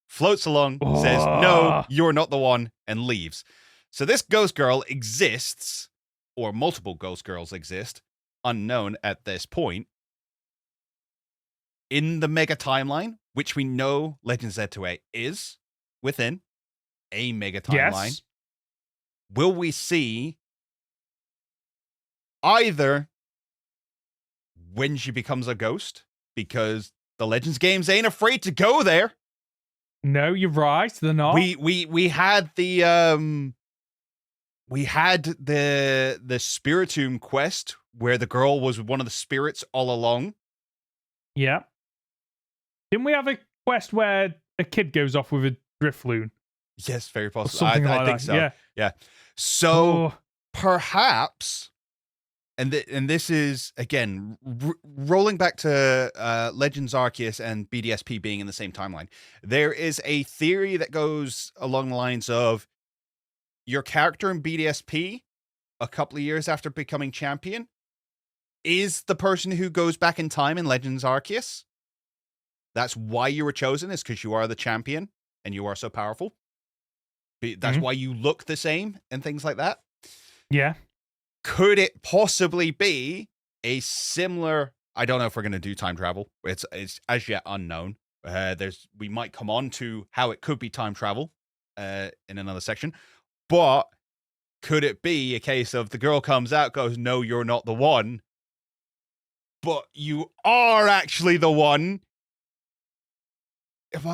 Floats along, says, "No, you're not the one," and leaves. So this ghost girl exists, or multiple ghost girls exist, unknown at this point, in the mega timeline, which we know Legend Z2A is within a mega timeline. Yes. Will we see either when she becomes a ghost, because the Legends games ain't afraid to go there? No, you're right. They're not. We had the Spiritomb quest where the girl was one of the spirits all along. Yeah. Didn't we have a quest where a kid goes off with a Drifloon? Yes, very possible. I think so. Yeah. So perhaps, and this is again rolling back to Legends Arceus and BDSP being in the same timeline. There is a theory that goes along the lines of your character in BDSP a couple of years after becoming champion is the person who goes back in time in Legends Arceus. That's why you were chosen, is because you are the champion and you are so powerful. That's why you look the same and things like that. Yeah. Could it possibly be a similar? I don't know if we're going to do time travel. It's as yet unknown. We might come on to how it could be time travel in another section. But could it be a case of the girl comes out, goes, "No, you're not the one," but you are actually the one? If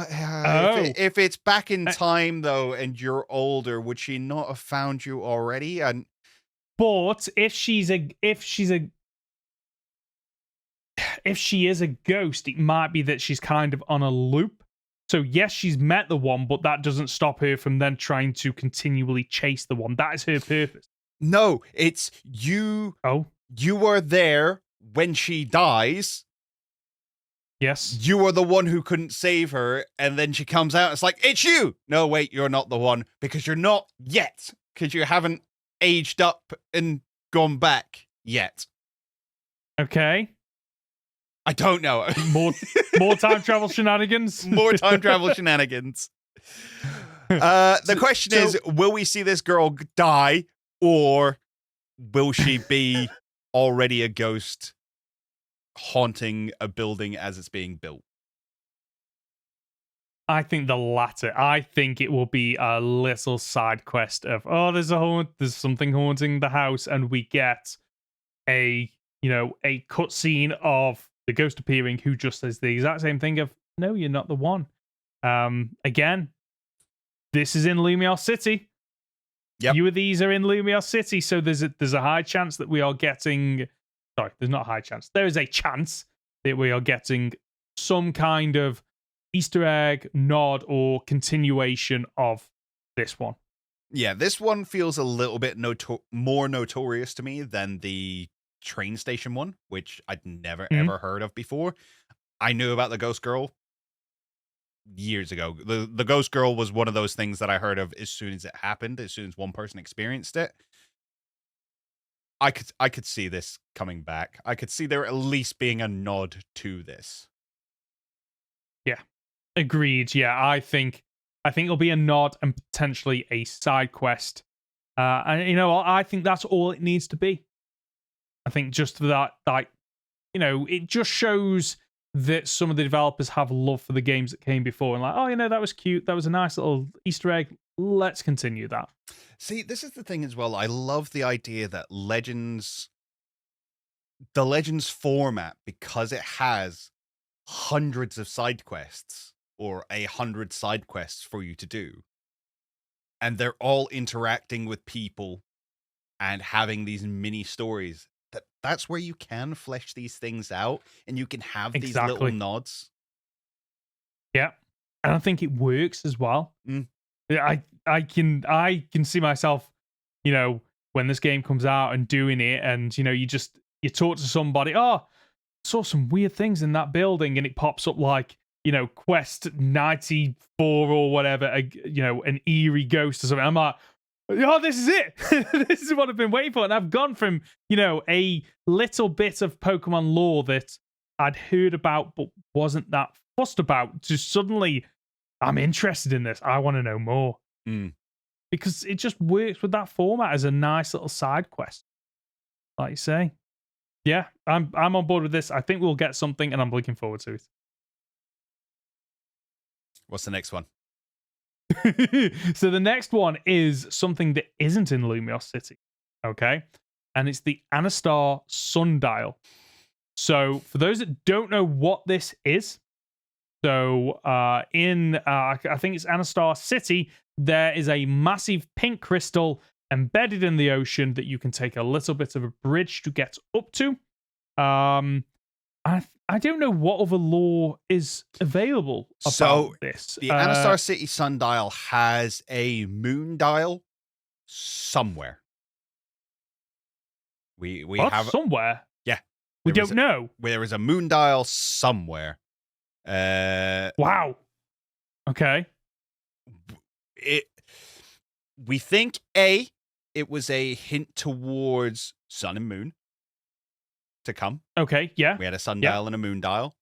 it's back in time though, and you're older, would she not have found you already? But if she is a ghost, it might be that she's kind of on a loop. So yes, she's met the one, but that doesn't stop her from then trying to continually chase the one. That is her purpose. No, it's you. Oh, you were there when she dies. Yes. You are the one who couldn't save her, and then she comes out. It's like, it's you. No, wait, you're not the one, because you're not yet, because you haven't aged up and gone back yet. Okay. I don't know. More time travel shenanigans. More time travel shenanigans. The question is, will we see this girl die, or will she be already a ghost haunting a building as it's being built? I think the latter. I think it will be a little side quest of, there's something haunting the house, and we get a cutscene of the ghost appearing who just says the exact same thing of, "No, you're not the one." Again, this is in Lumio City. Yep. Few of these are in Lumio City, so there's a high chance that we are getting. Sorry, there's not a high chance. There is a chance that we are getting some kind of Easter egg, nod, or continuation of this one. Yeah, this one feels a little bit more notorious to me than the train station one, which I'd never ever heard of before. I knew about the Ghost Girl years ago. The Ghost Girl was one of those things that I heard of as soon as it happened, as soon as one person experienced it. I could see this coming back. I could see there at least being a nod to this. Yeah. Agreed. Yeah, I think it'll be a nod and potentially a side quest. And you know, I think that's all it needs to be. I think just that, like, you know, it just shows that some of the developers have love for the games that came before and like, oh, you know, that was cute. That was a nice little Easter egg. Let's continue that. See, this is the thing as well. I love the idea that the Legends format, because it has hundreds of side quests or 100 side quests for you to do, and they're all interacting with people and having these mini stories. That's where you can flesh these things out and you can have these little nods. Yeah, and I think it works as well. I can see myself, you know, when this game comes out and doing it, and you know, you talk to somebody, oh, saw some weird things in that building, and it pops up like, you know, quest 94 or whatever, you know, an eerie ghost or something. I'm like, oh, this is it. This is what I've been waiting for. And I've gone from, you know, a little bit of Pokemon lore that I'd heard about but wasn't that fussed about, to suddenly, I'm interested in this. I want to know more. Because it just works with that format as a nice little side quest. Like you say. Yeah, I'm on board with this. I think we'll get something, and I'm looking forward to it. What's the next one? So the next one is something that isn't in Lumiose City. Okay? And it's the Anistar Sundial. So for those that don't know what this is, so I think it's Anistar City, there is a massive pink crystal embedded in the ocean that you can take a little bit of a bridge to get up to. I don't know what other lore is available about this. The Anistar City Sundial has a moon dial somewhere. We have somewhere. Yeah, we don't know. There is a moon dial somewhere. Wow. Okay. We think it was a hint towards sun and moon to come. Okay, yeah. We had a sundial and a moon dial.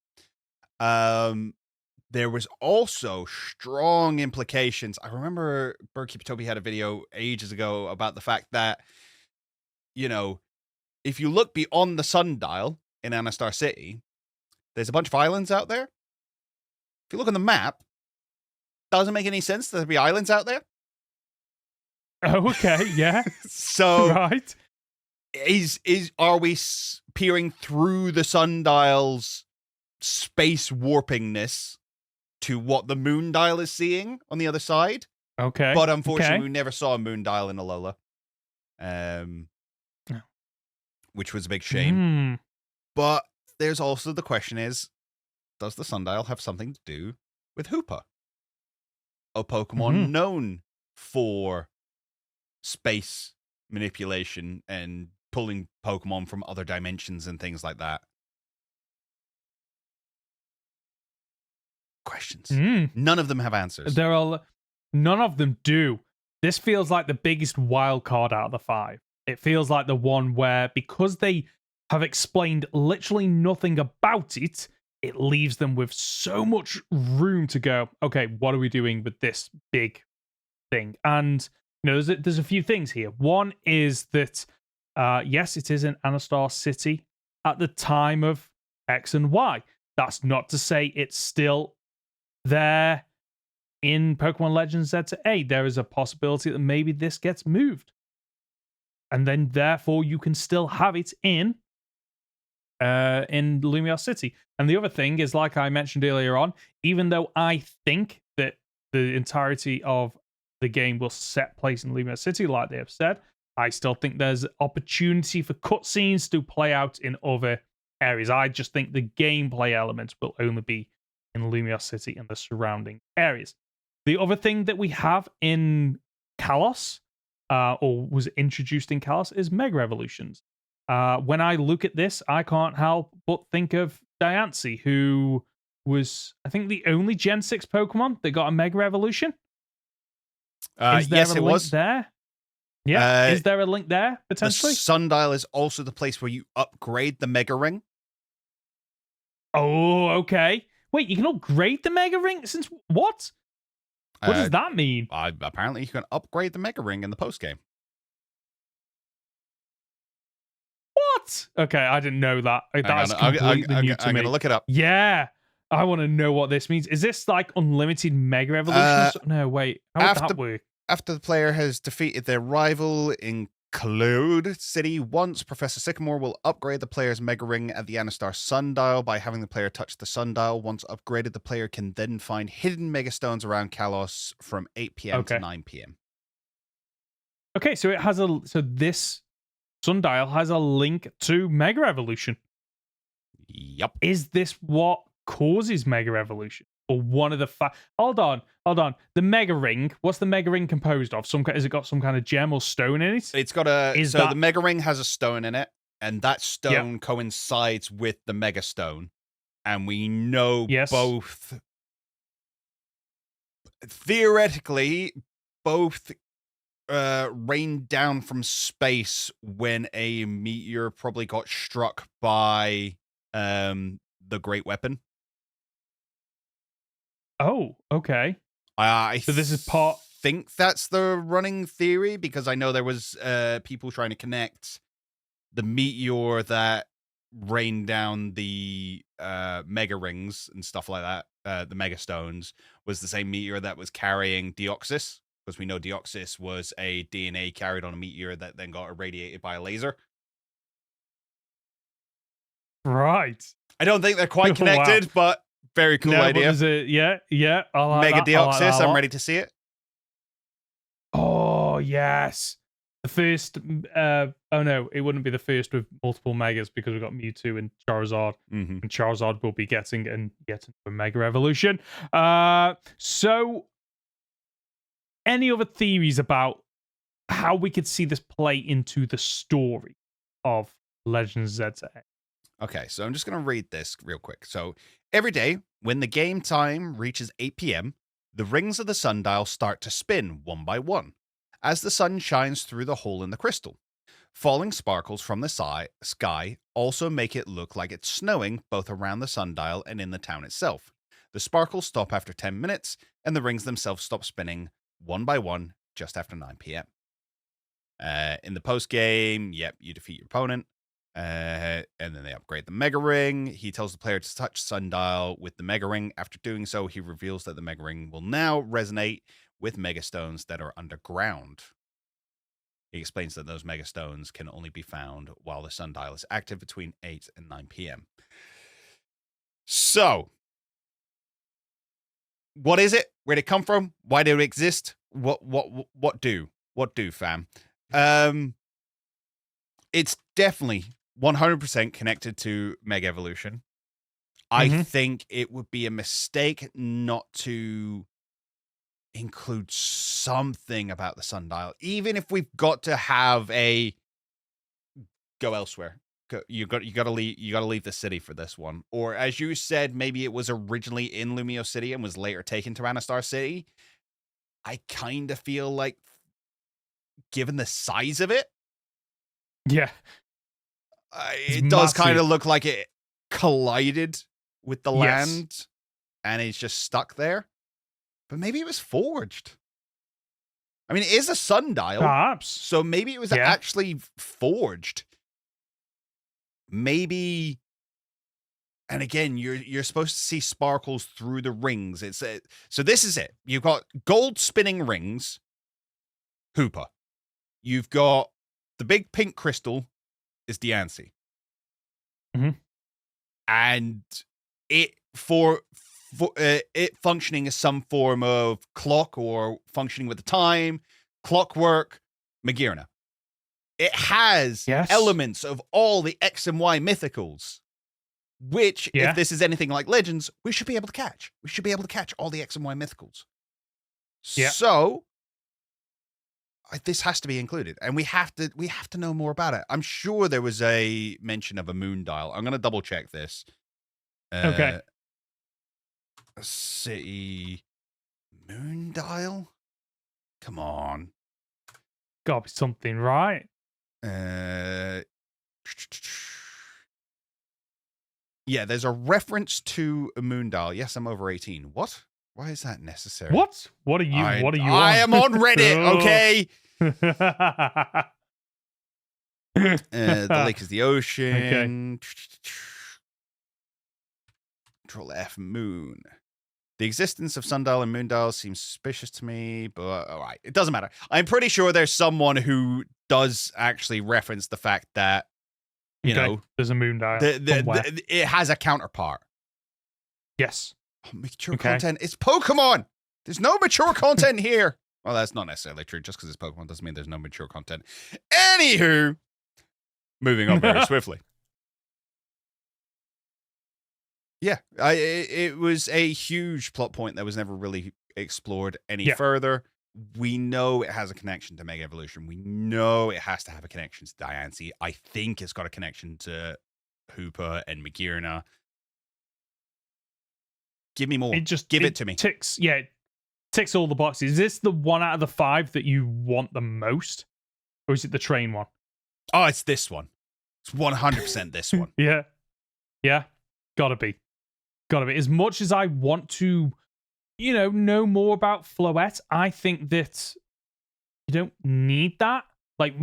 There was also strong implications. I remember Birdkeeper Toby had a video ages ago about the fact that, you know, if you look beyond the sundial in Anistar City, there's a bunch of islands out there. If you look on the map, doesn't make any sense that there be islands out there. Oh, okay, yeah. So, right. Are we peering through the sundial's space warpingness to what the moon dial is seeing on the other side? Okay. But unfortunately, we never saw a moon dial in Alola. Which was a big shame. But there's also the question is, does the sundial have something to do with Hoopa? A Pokemon known for space manipulation and pulling Pokemon from other dimensions and things like that. Questions. None of them have answers. None of them do. This feels like the biggest wild card out of the 5. It feels like the one where, because they have explained literally nothing about it, it leaves them with so much room to go, okay, what are we doing with this big thing? And you know, there's a few things here. One is that, yes, it is in Anistar City at the time of X and Y. That's not to say it's still there in Pokemon Legends Z to A. There is a possibility that maybe this gets moved. And then, therefore, you can still have it in Lumiose City. And the other thing is, like I mentioned earlier on, even though I think that the entirety of the game will set place in Lumiose City, like they have said, I still think there's opportunity for cutscenes to play out in other areas. I just think the gameplay elements will only be in Lumios City and the surrounding areas. The other thing that we have in Kalos, or was introduced in Kalos, is Mega Evolutions. When I look at this, I can't help but think of Dianci, who was, I think, the only Gen 6 Pokemon that got a Mega Evolution. Is there yes, a it link was. there? Yeah, is there a link there, potentially? The Sundial is also the place where you upgrade the Mega Ring. Oh, okay. Wait, you can upgrade the Mega Ring? Since what? What does that mean? Apparently, you can upgrade the Mega Ring in the post-game. What? Okay, I didn't know that. That's completely new to me. I'm going to look it up. Yeah. I want to know what this means. Is this like unlimited Mega Evolutions? No, wait. How would that work? After the player has defeated their rival in Goldenrod City once, Professor Sycamore will upgrade the player's Mega Ring at the Anistar Sundial by having the player touch the Sundial. Once upgraded, the player can then find hidden Mega Stones around Kalos from 8 p.m. to 9 p.m. Okay, so this Sundial has a link to Mega Evolution. Yep. Is this what causes Mega Evolution? Or one of the Hold on. The Mega Ring. What's the Mega Ring composed of? Has it got some kind of gem or stone in it? It's got the Mega Ring has a stone in it, and that stone coincides with the Mega Stone. And we know both theoretically rained down from space when a meteor probably got struck by the Great Weapon. Oh, okay. So this is think that's the running theory, because I know there was people trying to connect the meteor that rained down the Mega Rings and stuff like that, the Mega Stones, was the same meteor that was carrying Deoxys, because we know Deoxys was a DNA carried on a meteor that then got irradiated by a laser. Right. I don't think they're quite connected, but very cool idea. Yeah. Mega Deoxys, I'm ready to see it. Oh, yes. The first, oh no, it wouldn't be the first with multiple Megas, because we've got Mewtwo and Charizard. Mm-hmm. And Charizard will be getting a Mega Evolution. So, any other theories about how we could see this play into the story of Legends Z to A? Okay, so I'm just going to read this real quick. So, every day, when the game time reaches 8 p.m., the rings of the sundial start to spin one by one, as the sun shines through the hole in the crystal. Falling sparkles from the sky also make it look like it's snowing both around the sundial and in the town itself. The sparkles stop after 10 minutes, and the rings themselves stop spinning one by one just after 9 p.m. In the post-game, you defeat your opponent. And then they upgrade the Mega Ring. He tells the player to touch Sundial with the Mega Ring. After doing so, he reveals that the Mega Ring will now resonate with Mega Stones that are underground. He explains that those Mega Stones can only be found while the Sundial is active between 8 and 9 p.m. So, what is it? Where did it come from? Why do it exist? What do, fam? It's definitely 100% connected to Mega Evolution. I think it would be a mistake not to include something about the Sundial, even if we've got to have a go elsewhere. You got to leave the city for this one, or as you said, maybe it was originally in Lumios City and was later taken to Anistar City. I kind of feel like, given the size of it, it does kind of look like it collided with the land and it's just stuck there. But maybe it was forged. I mean, it is a sundial. Perhaps. So maybe it was actually forged. Maybe. And again, you're supposed to see sparkles through the rings. So this is it. You've got gold spinning rings. Hoopa. You've got the big pink crystal is Dianci. And it it functioning as some form of clock or functioning with the time, clockwork, Magearna. It has elements of all the X and Y mythicals. Which, if this is anything like Legends, we should be able to catch. We should be able to catch all the X and Y mythicals. Yeah. So this has to be included, and we have to know more about it. I'm sure there was a mention of a moon dial. I'm gonna double check this. Okay. City moon dial. Come on. Gotta be something, right? Yeah, there's a reference to a moon dial. Yes, I'm over 18. What? Why is that necessary? What? What are you? I am on Reddit. Okay. The lake is the ocean. Okay. Control F moon. The existence of sundial and moondial seems suspicious to me, but all right, it doesn't matter. I'm pretty sure there's someone who does actually reference the fact that you know there's a moondial. It has a counterpart. Yes. Mature content. It's Pokemon. There's no mature content here. Well, that's not necessarily true. Just because it's Pokemon doesn't mean there's no mature content. Anywho, moving on very swiftly. Yeah, it was a huge plot point that was never really explored any further. We know it has a connection to Mega Evolution. We know it has to have a connection to Dianci. I think it's got a connection to Hoopa and Magearna. Give me more. Give it to me. Ticks all the boxes. Is this the 1 out of the 5 that you want the most? Or is it the train one? Oh, it's this one. It's 100% this one. Yeah. Gotta be. As much as I want to, know more about Floette, I think that you don't need that. Like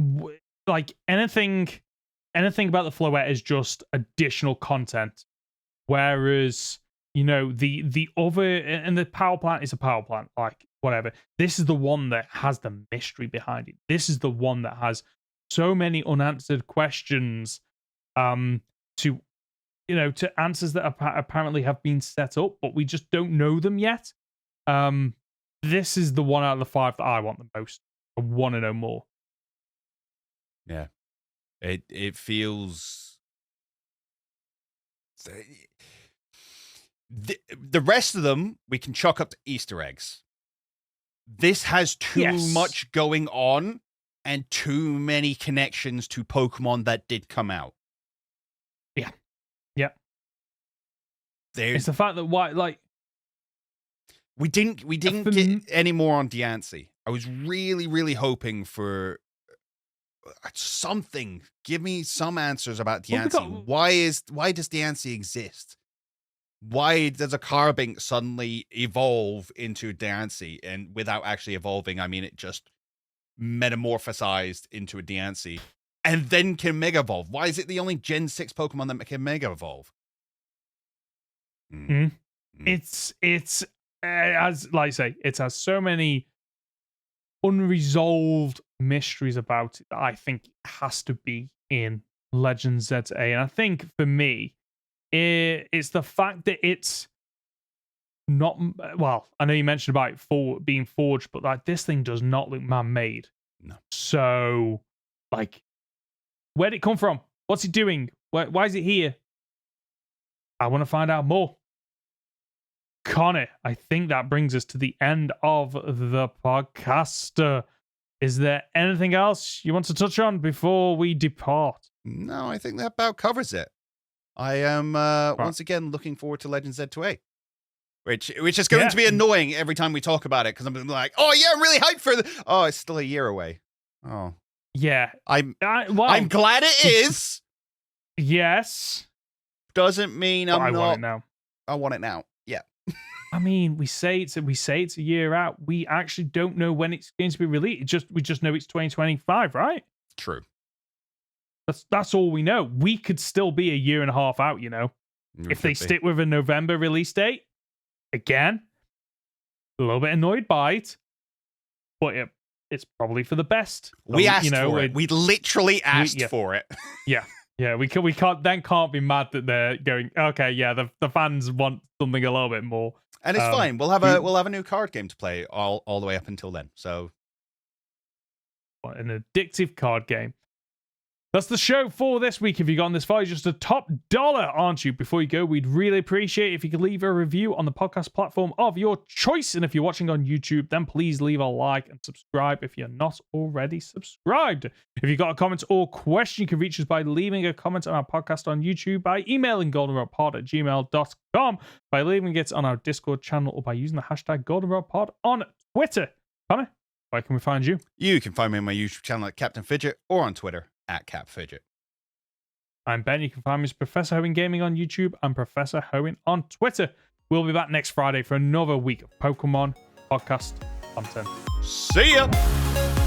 anything about the Floette is just additional content. Whereas, the other, and the power plant is a power plant, like whatever. This is the one that has the mystery behind it. This is the one that has so many unanswered questions, to answers that apparently have been set up, but we just don't know them yet. This is the 1 out of the 5 that I want the most. I want to know more. Yeah. It feels... The rest of them, we can chalk up to Easter eggs. This has too much going on and too many connections to Pokemon that did come out. Yeah. It's the fact that we didn't get any more on Dianci. I was really, really hoping for something. Give me some answers about Dianci. Why does Dianci exist? Why does a Carbink suddenly evolve into Dianci? And without actually evolving, I mean it just metamorphosized into a Dianci. And then can Mega Evolve. Why is it the only Gen 6 Pokemon that can Mega Evolve? It's as like I say, it has so many unresolved mysteries about it that I think it has to be in Legends ZA. And I think for me, it's the fact that it's not, well, I know you mentioned about it being forged, but like this thing does not look man-made. No. So, like, where did it come from? What's it doing? Why is it here? I want to find out more. Conor, I think that brings us to the end of the podcast. Is there anything else you want to touch on before we depart? No, I think that about covers it. I am once again looking forward to Legends Z2A. Which is going to be annoying every time we talk about it, because I'm like, oh yeah, I'm really hyped for oh, it's still a year away. Oh. Yeah. I'm glad it is. Yes. Doesn't mean I want it now. I want it now. Yeah. I mean, we say it's a year out. We actually don't know when it's going to be released. We just know it's 2025, right? True. That's all we know. We could still be a year and a half out, if they stick with a November release date. Again, a little bit annoyed by it, but it's probably for the best. We asked for it. We literally asked for it. Yeah. We can't be mad that they're going, okay, yeah, the fans want something a little bit more. And it's fine. We'll have a new card game to play all the way up until then. So an addictive card game. That's the show for this week. If you've gotten this far, you're just a top dollar, aren't you? Before you go, we'd really appreciate it if you could leave a review on the podcast platform of your choice. And if you're watching on YouTube, then please leave a like and subscribe if you're not already subscribed. If you've got a comment or question, you can reach us by leaving a comment on our podcast on YouTube, by emailing goldenrodpod@gmail.com, by leaving it on our Discord channel, or by using the hashtag goldenrodpod on Twitter. Connor, where can we find you? You can find me on my YouTube channel at Captain Fidget, or on Twitter at CapFidget. I'm Ben. You can find me as Professor Hoenn Gaming on YouTube and Professor Hoenn on Twitter. We'll be back next Friday for another week of Pokemon podcast content. See ya!